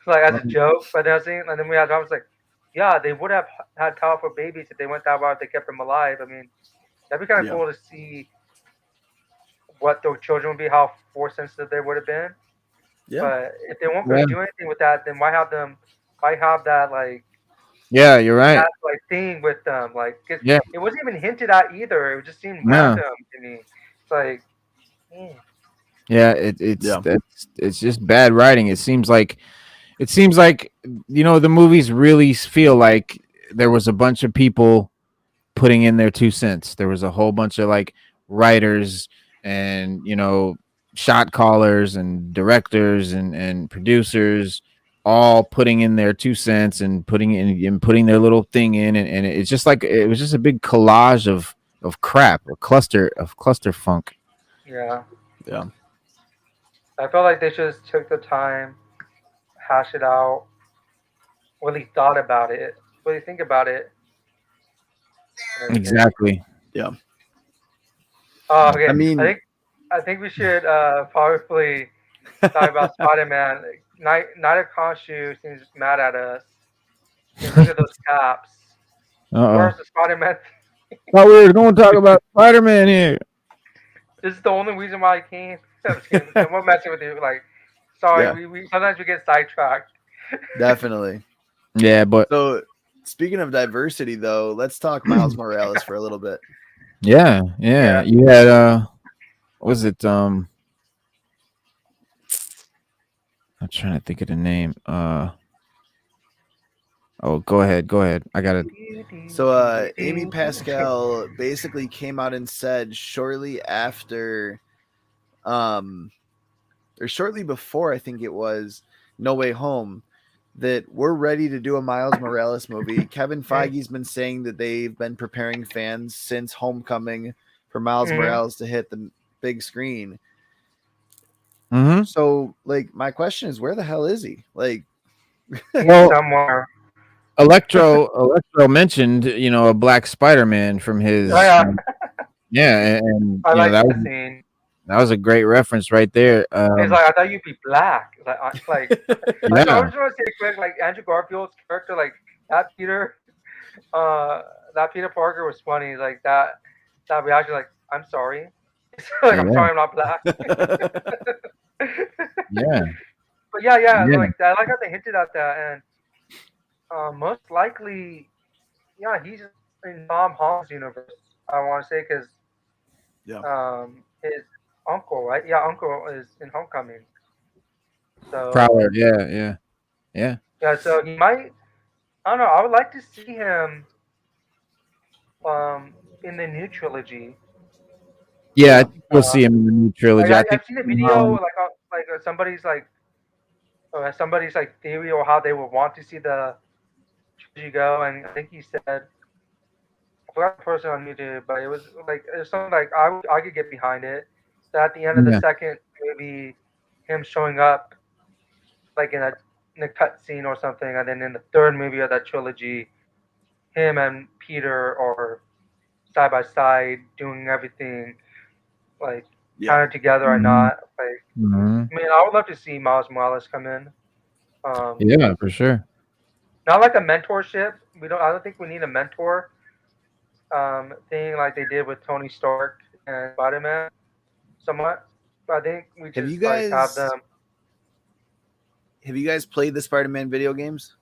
like as a joke. But then and then we had I was like, yeah, they would have had powerful babies if they went that route. If they kept them alive. I mean, that'd be kind of Yeah. cool to see what their children would be, how force sensitive they would have been. Yeah. But if they won't go do anything with that, then why have them? Why have that like yeah, you're right. that like thing with them? Like, 'cause Yeah. it wasn't even hinted at either. It just seemed No. random to me. It's like, Yeah, it's Yeah. it's just bad writing. It seems like the movies really feel like there was a bunch of people putting in their 2 cents. There was a whole bunch of like writers and shot callers and directors and producers all putting in their 2 cents and putting their little thing in, and it's just like it was just a big collage of crap, a cluster funk. yeah. Yeah. I felt like they should have took the time, hash it out, really thought about it, really think about it. And everything. Exactly. Oh, okay. I mean- I think we should probably talk about Spider-Man. Night of Khonshu seems mad at us. And look at those caps. Where's the Spider-Man? Thought we were going to talk about Spider-Man here. This is the only reason why I came. I'm just kidding. I'm messing with you. Like, sorry, Yeah. we sometimes we get sidetracked. Definitely. Yeah, but So speaking of diversity, though, let's talk Miles Morales for a little bit. yeah. You had was it I'm trying to think of the name. Oh, go ahead. I got it. So Amy Pascal basically came out and said shortly after, or shortly before, I think it was No Way Home, that we're ready to do a Miles Morales movie. Kevin Feige's been saying that they've been preparing fans since Homecoming for Miles Mhm. Morales to hit the big screen. Mm-hmm. So, like, my question is, where the hell is he? Like, He's Well, somewhere. Electro mentioned, a Black Spider-Man from Oh his, yeah, and I like that that was scene. a great reference right there. He's like, I thought you'd be black. Like I Yeah, just want to say quick, like Andrew Garfield's character, like that Peter, uh, that Peter Parker was funny. Like that reaction, like I'm sorry, like I'm yeah, sorry, I'm not black. yeah, But yeah, yeah, like I like how they hinted at that, and most likely, yeah, he's in Tom Holland's universe. I want to say because yeah. his uncle, right? Yeah, uncle is in Homecoming. Prowler, So yeah. yeah, so he might. I don't know. I would like to see him in the new trilogy. Yeah, I Yeah. think we'll see him in the new Like trilogy. I think, I've seen a video like somebody's like theory or how they would want to see the trilogy go, and I think he said I forgot the person on YouTube, but it was something like I could get behind it. That at the end of the yeah, second maybe him showing up like in a cut scene or something, and then in the third movie of that trilogy, him and Peter are side by side doing everything like Yeah. kind of together and mhm, not like. mhm. I mean, I would love to see Miles Morales come in. Yeah, for sure. Not like a mentorship. We don't. I don't think we need a mentor thing like they did with Tony Stark and Spider Man. Somewhat. But I think we Have you just like have guys them. played the Spider-Man video games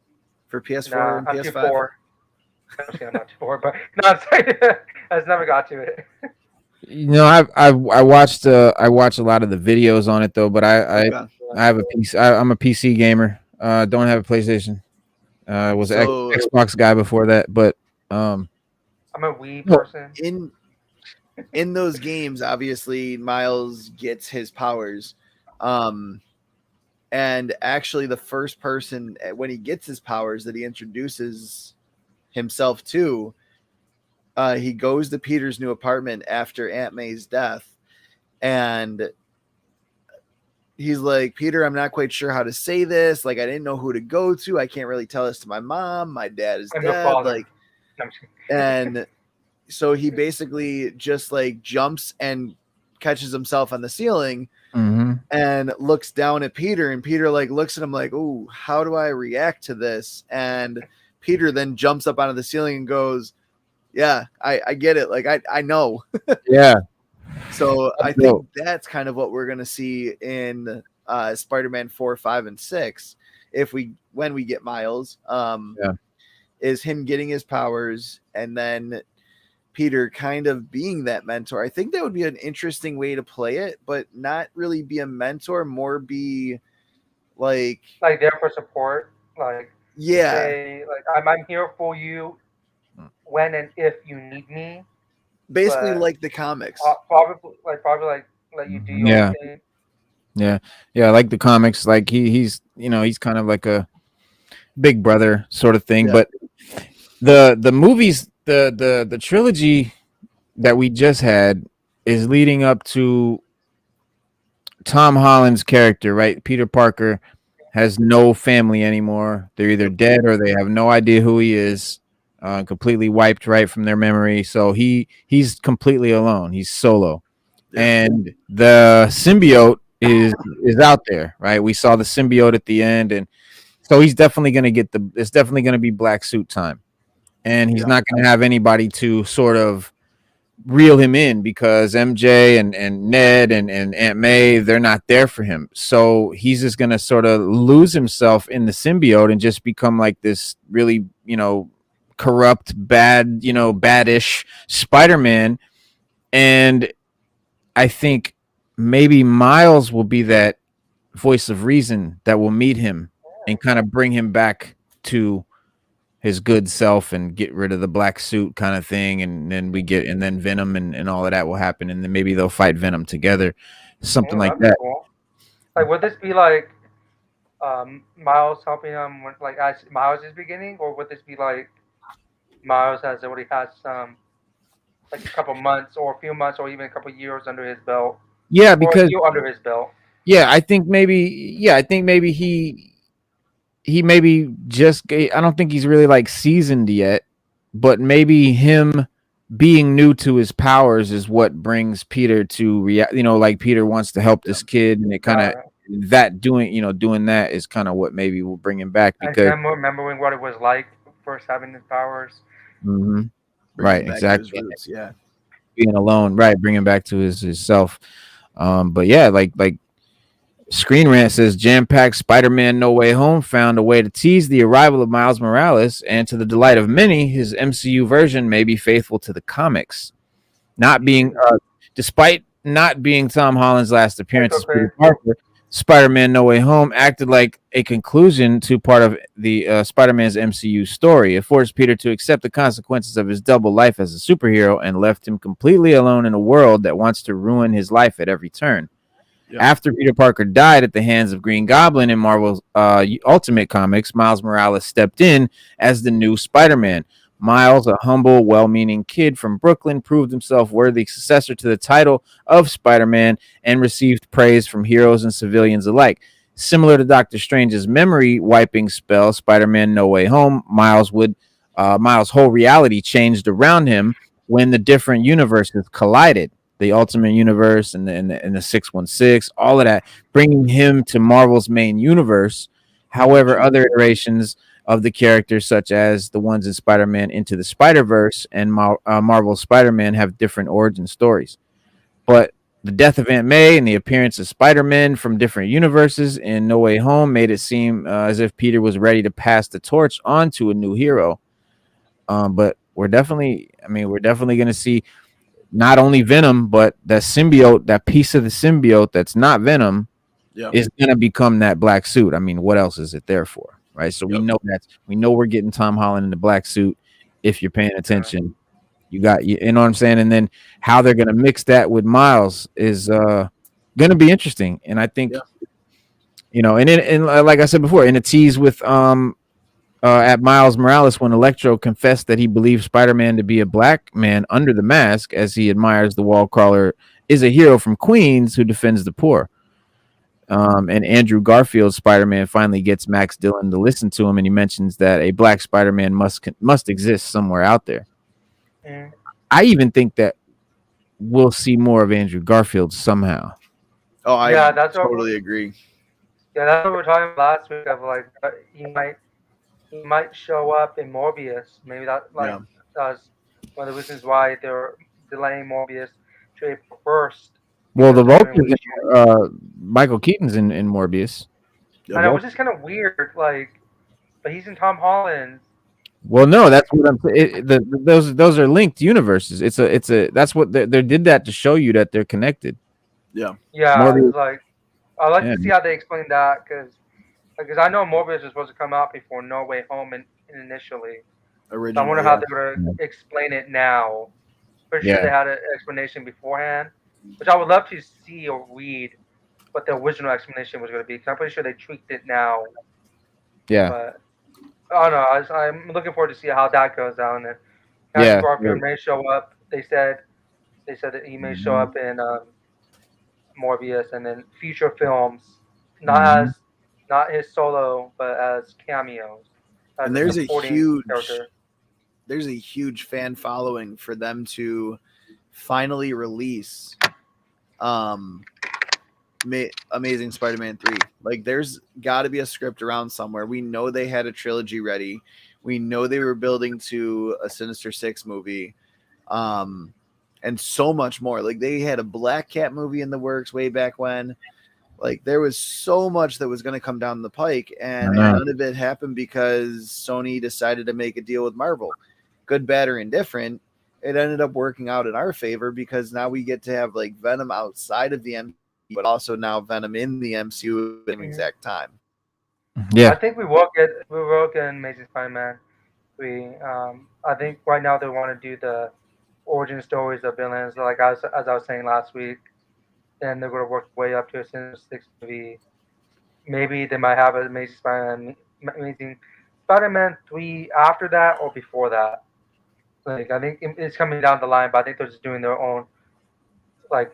for PS4 Nah, and I'm too PS5? poor. Actually, I'm not too poor, but no, I'm sorry. I just never got to it. I watched a lot of the videos on it though, but Okay. I have a PC. I'm a PC gamer. Don't have a PlayStation. Was an So, Xbox guy before that, but um, I'm a Wii no, person. in those games, obviously Miles gets his powers. Um and actually the first person when he gets his powers that he introduces himself to, he goes to Peter's new apartment after Aunt May's death, and he's like, Peter, I'm not quite sure how to say this. Like, I didn't know who to go to. I can't really tell this to my mom. My dad is I'm your dead. father. Like, No, I'm just kidding. and so he basically just like jumps and catches himself on the ceiling mhm. and looks down at Peter, and Peter like looks at him like, "Oh, how do I react to this?" And Peter then jumps up onto the ceiling and goes, "Yeah, I get it. Like, I know." Yeah, So I that's think dope. that's kind of what we're gonna see in Spider-Man 4, 5, and 6 if when we get Miles. Yeah. Is him getting his powers and then Peter kind of being that mentor. I think that would be an interesting way to play it, but not really be a mentor, more be like, Like there for support. Like yeah, say like I'm here for you when and if you need me, basically but like the comics. probably like let you do your own Yeah, thing. yeah, yeah. I like the comics. Like he's kind of like a big brother sort of thing. Yeah. But the movies, the trilogy that we just had is leading up to Tom Holland's character, right? Peter Parker has no family anymore. They're either dead or they have no idea who he is. Completely wiped right from their memory. So he's completely alone. He's solo. Yeah. And the symbiote is out there, right? We saw the symbiote at the end, and so he's definitely going to get it's definitely going to be black suit time, and he's Yeah. not going to have anybody to sort of reel him in because MJ and Ned and Aunt May, they're not there for him. So he's just going to sort of lose himself in the symbiote and just become like this really, corrupt, bad, baddish Spider-Man. And I think maybe Miles will be that voice of reason that will meet him and kind of bring him back to his good self and get rid of the black suit kind of thing. And then Venom and all of that will happen. And then maybe they'll fight Venom together. Something Yeah, like that'd be that. cool. Like would this be like Miles helping him when, like as Miles is beginning, or would this be like Miles has already has some like a couple months or a few months or even a couple years under his belt Yeah, or a because year under his belt? I think maybe he maybe just I don't think he's really like seasoned yet, but maybe him being new to his powers is what brings Peter to react. Like Peter wants to help this kid, and it kind of that doing that is kind of what maybe will bring him back And because him remembering what it was like first having his powers. Mhm. Bring Right, him back to his exactly. roots. Yeah. Being alone, right, bring him back to his self. But yeah, like Screen Rant says, jam-packed Spider-Man No Way Home found a way to tease the arrival of Miles Morales, and to the delight of many, his MCU version may be faithful to the comics. Not being, despite not being Tom Holland's last appearance as Peter Parker, Spider-Man No Way Home acted like a conclusion to part of the Spider-Man's MCU story. It forced Peter to accept the consequences of his double life as a superhero and left him completely alone in a world that wants to ruin his life at every turn. Yeah. After Peter Parker died at the hands of Green Goblin in Marvel's Ultimate Comics, Miles Morales stepped in as the new Spider-Man. Miles, a humble, well-meaning kid from Brooklyn, proved himself worthy successor to the title of Spider-Man and received praise from heroes and civilians alike. Similar to Doctor Strange's memory-wiping spell, Spider-Man No Way Home, Miles' whole reality changed around him when the different universes collided. The Ultimate Universe and the 616, all of that, bringing him to Marvel's main universe. However, other iterations of the characters, such as the ones in Spider-Man Into the Spider-Verse and Marvel's Spider-Man, have different origin stories. But the death of Aunt May and the appearance of Spider-Man from different universes in No Way Home made it seem as if Peter was ready to pass the torch on to a new hero. But we're definitely going to see not only Venom, but that symbiote, that piece of the symbiote that's not Venom, is going to become that black suit. I mean, what else is it there for, right? So we know we're getting Tom Holland in the black suit. If you're paying attention, you know what I'm saying. And then how they're going to mix that with Miles is going to be interesting. And I think, and like I said before, in a tease with at Miles Morales, when Electro confessed that he believes Spider-Man to be a black man under the mask, as he admires the wall crawler is a hero from Queens who defends the poor. And Andrew Garfield's Spider-Man finally gets Max Dillon to listen to him, and he mentions that a black Spider-Man must exist somewhere out there. I even think that we'll see more of Andrew Garfield somehow. Oh, I totally agree. Yeah, that's what we were talking about last week. Of like, he might show up in Morbius. Maybe that was one of the reasons why they're delaying Morbius to April 1st. Well, the Vulture, Michael Keaton's in Morbius. I know, it was just kind of weird, like, but he's in Tom Holland. Well, no, that's what I'm saying. Those are linked universes. That's what they did that to show you that they're connected. Yeah. Yeah, like I'd like to see how they explain that because I know Morbius is supposed to come out before No Way Home initially. So I wonder how they're going to explain it now. Pretty sure they had an explanation beforehand, which I would love to see or read what the original explanation was going to be. Because I'm pretty sure they tweaked it now. Yeah. But I don't know. I'm looking forward to see how that goes down. And Andrew Garfield may show up. They said that he may show up in Morbius and then future films, not his solo, but as cameos. And there's a huge fan following for them to finally release Amazing Spider-Man 3. Like, there's got to be a script around somewhere. We know they had a trilogy ready. We know they were building to a Sinister Six movie. And so much more. Like, they had a Black Cat movie in the works way back when. Like, there was so much that was going to come down the pike, and none of it happened because Sony decided to make a deal with Marvel. Good, bad, or indifferent, it ended up working out in our favor because now we get to have like Venom outside of the MCU, but also now Venom in the MCU at the exact time. Yeah, I think we will get Amazing Spider-Man 3. I think right now they want to do the origin stories of villains, like as I was saying last week. Then they're going to work way up to a Sinister Six movie. Maybe they might have an Amazing Spider-Man 3 after that or before that. Like, I think it's coming down the line, but I think they're just doing their own like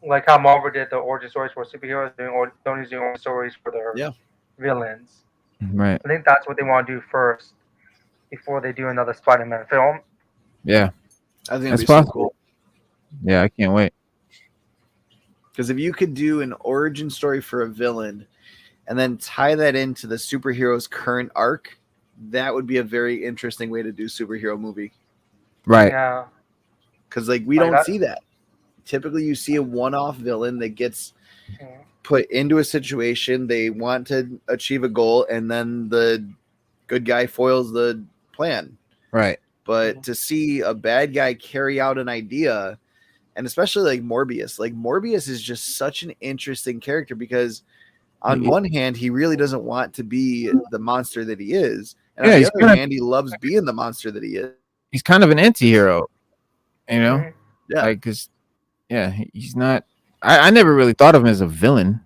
like how Marvel did the origin stories for superheroes, doing origin stories for their Yeah. villains. Right. I think that's what they want to do first before they do another Spider-Man film. Yeah. I think that'd That's be so possible. cool. Yeah, I can't wait. Because if you could do an origin story for a villain and then tie that into the superhero's current arc, that would be a very interesting way to do superhero movie. Right. Yeah. Because like we Like don't that- see that. Typically, you see a one-off villain that gets Yeah. put into a situation, they want to achieve a goal, and then the good guy foils the plan. Right. But to see a bad guy carry out an idea, and especially like Morbius is just such an interesting character because on Yeah. one hand, he really doesn't want to be the monster that he is, and Yeah, on he's the other kinda- hand, he loves being the monster that he is. He's kind of an anti-hero, you know? Mhm. Yeah. Like, cause yeah, he's not. I never really thought of him as a villain.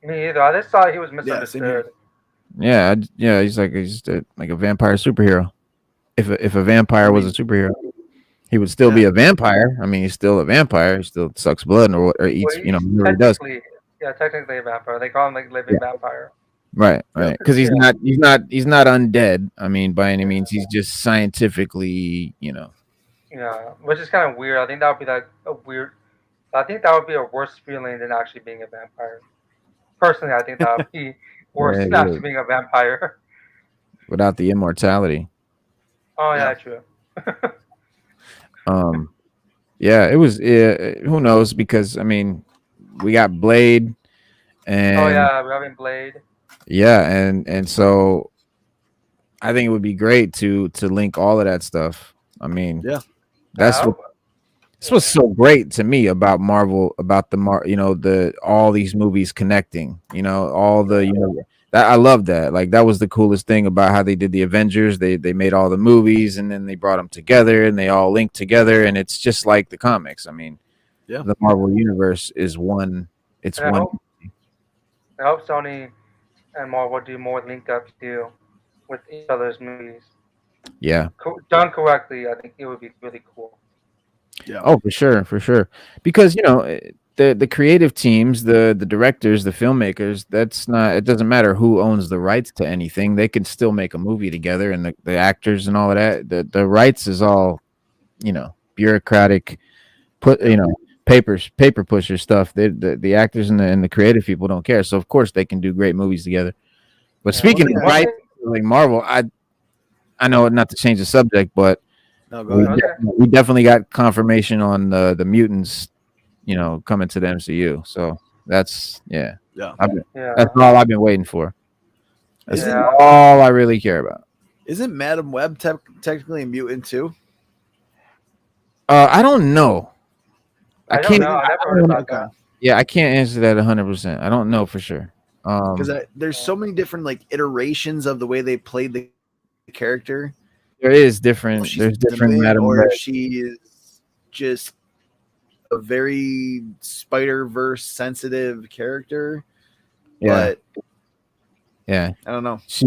Me either. I just thought he was Yeah, same misunderstood. Yeah, yeah, he's just like a vampire superhero. If a vampire was a superhero, he would still be a vampire. I mean, he's still a vampire. He still sucks blood or eats, Well, you know, whatever he does. technically a vampire. They call him like living vampire. Right, Yeah. right. Because he's Yeah. not undead. I mean, by any means, he's just scientifically, you know. Yeah, which is kind of weird. I think that would be like a weird. I think that would be a worse feeling than actually being a vampire. Personally, I think that would be worse Yeah, than it actually would. being a vampire. Without the immortality. Oh Yeah. yeah, true. Yeah, it was. Who knows? Because I mean, we got Blade, and Oh yeah, we're having Blade. yeah, and so I think it would be great to link all of that stuff. I mean, Yeah. that's Yeah, what That's what's so great to me about Marvel, about all these movies connecting, all the, that I love that. Like that was the coolest thing about how they did the Avengers. They made all the movies and then they brought them together and they all linked together. And it's just like the comics. I mean, Yeah. the Marvel universe is one. It's And I one. hope Sony and Marvel do more link ups too with each other's movies. Yeah. Done correctly, I think it would be really cool. Yeah. Oh, for sure. Because the creative teams, the directors, the filmmakers, it doesn't matter who owns the rights to anything. They can still make a movie together, and the actors and all of that. The rights is all, bureaucratic, paper pusher stuff. The actors and the creative people don't care. So of course they can do great movies together. But Yeah, speaking one of thing- rights, like Marvel, I know not to change the subject, but No, go ahead. we definitely got confirmation on the mutants, coming to the MCU. So that's Yeah. that's all I've been waiting for. That's Yeah. all I really care about. Isn't Madam Web technically a mutant too? I don't know. I don't know. I never heard about that. Yeah, I can't answer that 100%. I don't know for sure. Because there's so many different like iterations of the way they played the character. There is different. She's There's different mutant, Madam or Web. she is just a very Spider-Verse sensitive character. Yeah, But yeah. I don't know. She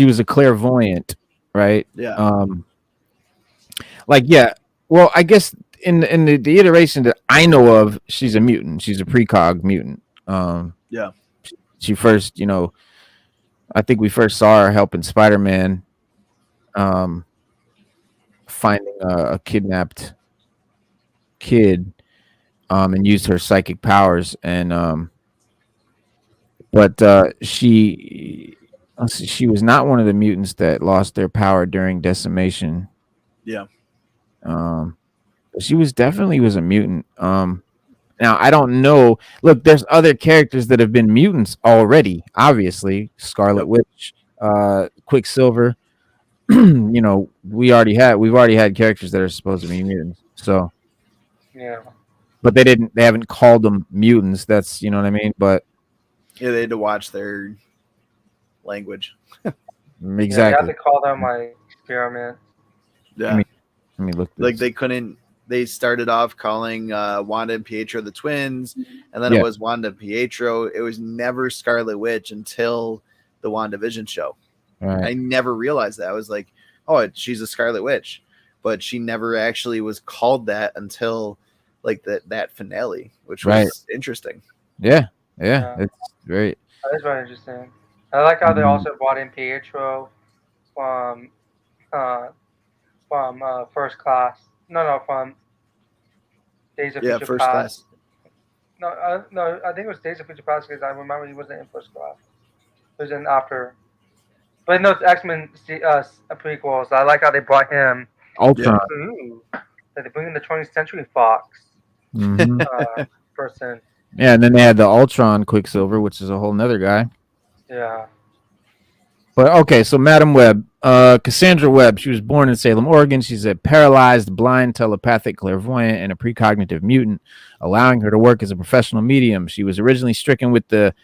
was a clairvoyant, right? Yeah. Well, I guess in the iteration that I know of, she's a mutant. She's a precog mutant. Yeah. She first, I think we first saw her helping Spider-Man, finding a kidnapped kid, and used her psychic powers. And but she was not one of the mutants that lost their power during decimation. Yeah. She was definitely a mutant. Now I don't know. Look, there's other characters that have been mutants already. Obviously, Scarlet Witch, Quicksilver. We've already had characters that are supposed to be mutants. So, Yeah. but they haven't called them mutants. That's what I mean. But Yeah, they had to watch their language. Yeah, you exactly. have to call them like experiment. Yeah. Let me look. Like they started off calling Wanda and Pietro the twins, and then Yeah. it was Wanda and Pietro. It was never Scarlet Witch until the WandaVision show. Right. I never realized that. I was like, oh, she's a Scarlet Witch. but she never actually was called that until like that finale, which Right. was interesting. Yeah, Yeah. it's great. That is very interesting. I like how they also brought in Pietro from uh First Class. No, from Days of Yeah, Future First Past. Class. No, I think it was Days of Future Past because I remember he wasn't in First Class. He was in after. But no, it's X-Men prequels. I like how they brought him. Ultron. Ooh, that they bring in the 20th Century Fox Mhm. person. Yeah, and then they had the Ultron Quicksilver, which is a whole nother guy. Yeah. But okay, so Madam Web, Cassandra Webb, she was born in Salem, Oregon. She's a paralyzed, blind, telepathic, clairvoyant, and a precognitive mutant, allowing her to work as a professional medium. She was originally stricken with the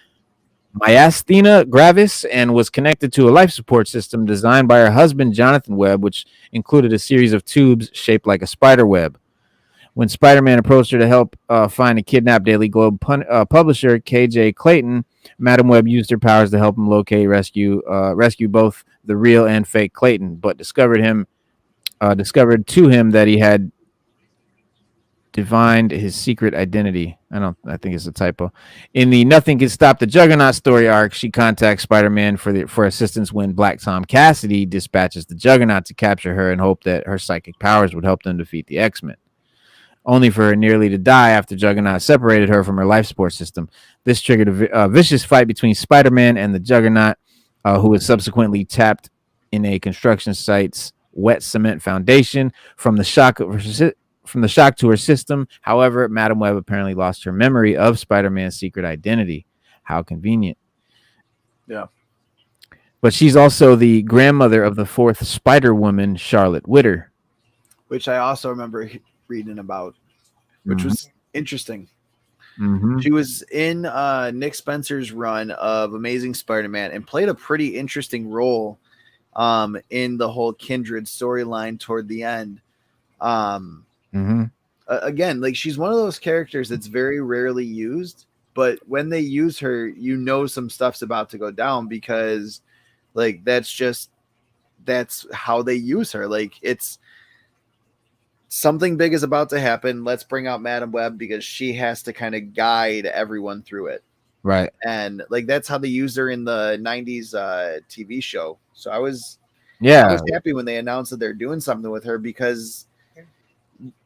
myasthenia gravis and was connected to a life support system designed by her husband, Jonathan Webb, which included a series of tubes shaped like a spider web. When Spider-Man approached her to help find a kidnapped Daily Globe publisher, KJ Clayton, Madam Web used her powers to help him locate, rescue both the real and fake Clayton, but discovered to him that he had divined his secret identity. I think it's a typo. In the Nothing Can Stop the Juggernaut story arc, she contacts Spider-Man for assistance when Black Tom Cassidy dispatches the Juggernaut to capture her and hope that her psychic powers would help them defeat the X-Men, only for her nearly to die after Juggernaut separated her from her life support system. This triggered a vicious fight between Spider-Man and the Juggernaut, who was subsequently tapped in a construction site's wet cement foundation from the shock to her system. However, Madam Web apparently lost her memory of Spider-Man's secret identity. How convenient. Yeah. But she's also the grandmother of the fourth Spider-Woman, Charlotte Witter. Which I also remember reading about, which was interesting. Mm-hmm. She was in Nick Spencer's run of Amazing Spider-Man and played a pretty interesting role in the whole Kindred storyline toward the end. Again, like she's one of those characters that's very rarely used, but when they use her, you know some stuff's about to go down because like that's how they use her. Like it's something big is about to happen. Let's bring out Madam Web because she has to kind of guide everyone through it. Right. And like that's how they used her in the 90s TV show. So I was happy when they announced that they're doing something with her because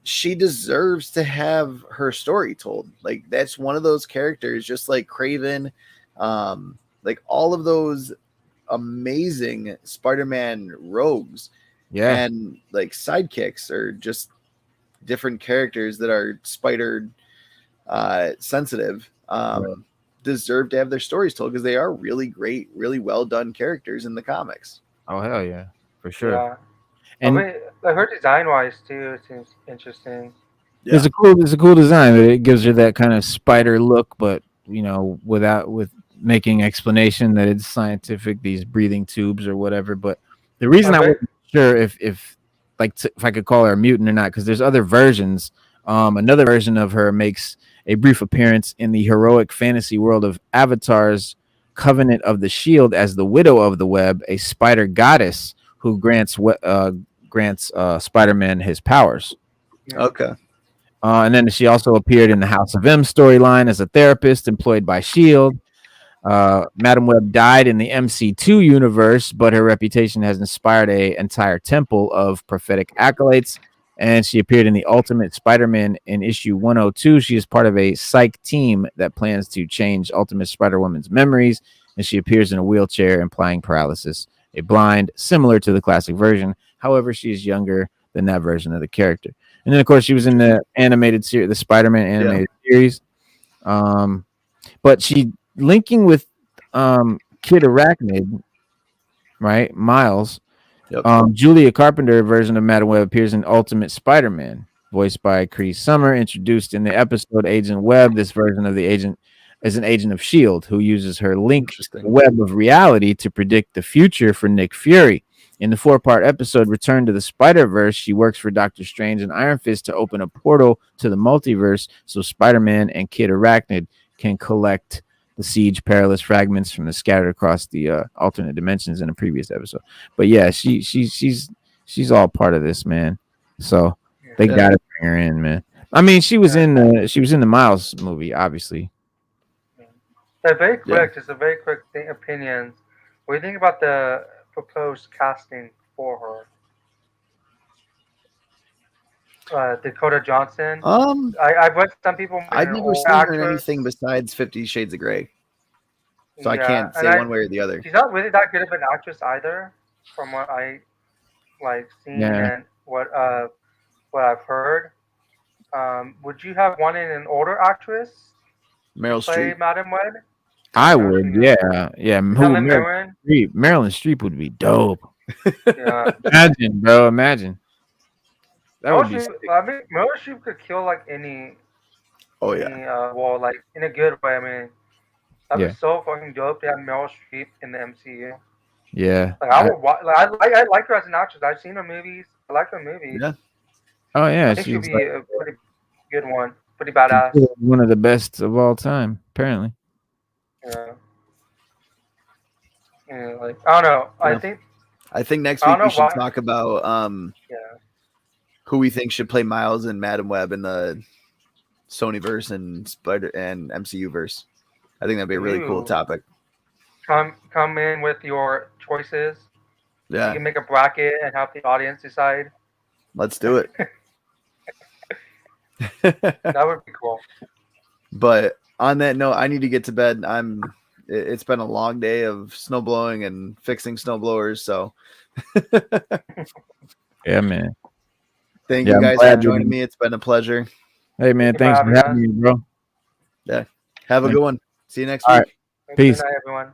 she deserves to have her story told. Like that's one of those characters, just like Craven, like all of those amazing Spider-Man rogues and like sidekicks are just different characters that are spider sensitive deserve to have their stories told because they are really great, really well done characters in the comics. Oh hell yeah, for sure. Yeah. And like her design wise too, it seems interesting. Yeah. It's a cool design. It gives her that kind of spider look, but you know, with making explanation that it's scientific, these breathing tubes or whatever. But the reason I wasn't sure if I could call her a mutant or not, because there's other versions. Another version of her makes a brief appearance in the heroic fantasy world of Avatar's Covenant of the Shield as the Widow of the Web, a spider goddess who grants Spider-Man his powers. Okay. And then she also appeared in the House of M storyline as a therapist employed by S.H.I.E.L.D. Madam Web died in the MC2 universe, but her reputation has inspired an entire temple of prophetic acolytes, and she appeared in the Ultimate Spider-Man in issue 102. She is part of a psych team that plans to change Ultimate Spider-Woman's memories, and she appears in a wheelchair, implying paralysis, a blind, similar to the classic version. However, she is younger than that version of the character. And then, of course, she was in the animated series, the Spider-Man animated series. But she linking with Kid Arachnid, right? Miles. Yep. Julia Carpenter version of Madam Web appears in Ultimate Spider-Man, voiced by Cree Summer, introduced in the episode Agent Web. This version of the agent is an agent of S.H.I.E.L.D. who uses her link web of reality to predict the future for Nick Fury. In the 4-part episode Return to the Spider-Verse, she works for Doctor Strange and Iron Fist to open a portal to the multiverse so Spider-Man and Kid Arachnid can collect the Siege Perilous fragments from the scattered across the alternate dimensions in a previous episode. But yeah, she's all part of this, man. So they Yeah. gotta bring her in, man. I mean, she was in the Miles movie, obviously. So very Yeah. quick, just a very quick opinions. What do you think about the proposed casting for her? Dakota Johnson. I've read some people. I've never seen her in anything besides 50 Shades of Grey, so I can't say one way or the other. She's not really that good of an actress either, from what I seen and what I've heard. Would you have wanted an older actress Meryl to play Streep. Madam Web? I would, yeah. Helen Mirren. Marilyn Streep would be dope. Yeah. Imagine, bro. Imagine. That would be. I mean, Meryl Streep could kill like any. Oh yeah. Well, like in a good way. I mean, that'd Yeah. be so fucking dope to have Meryl Streep in the MCU. Yeah. Like I would. I like her as an actress. I've seen her movies. I like her movies. Yeah. Oh yeah, I think she'll she's be a pretty good one. Pretty badass. one of the best of all time, apparently. Yeah. Yeah, like I don't know. Yeah. I think next I week don't we know should why- talk about who we think should play Miles and Madam Web in the Sonyverse and Spider and MCU verse. I think that'd be a really cool Ooh. topic. Come in with your choices. You Yeah, can make a bracket and have the audience decide. let's do it. That would be cool. But on that note, I need to get to bed. It's been a long day of snow blowing and fixing snow blowers. So Yeah, man. thank Yeah, you I'm guys glad for you're- joining me. It's been a pleasure. Hey, man. Thank you Thanks for for having having me, bro. Have a Thank good one. See you next All week. right. Peace. Good night, everyone.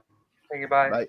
Thank you. Bye. Bye.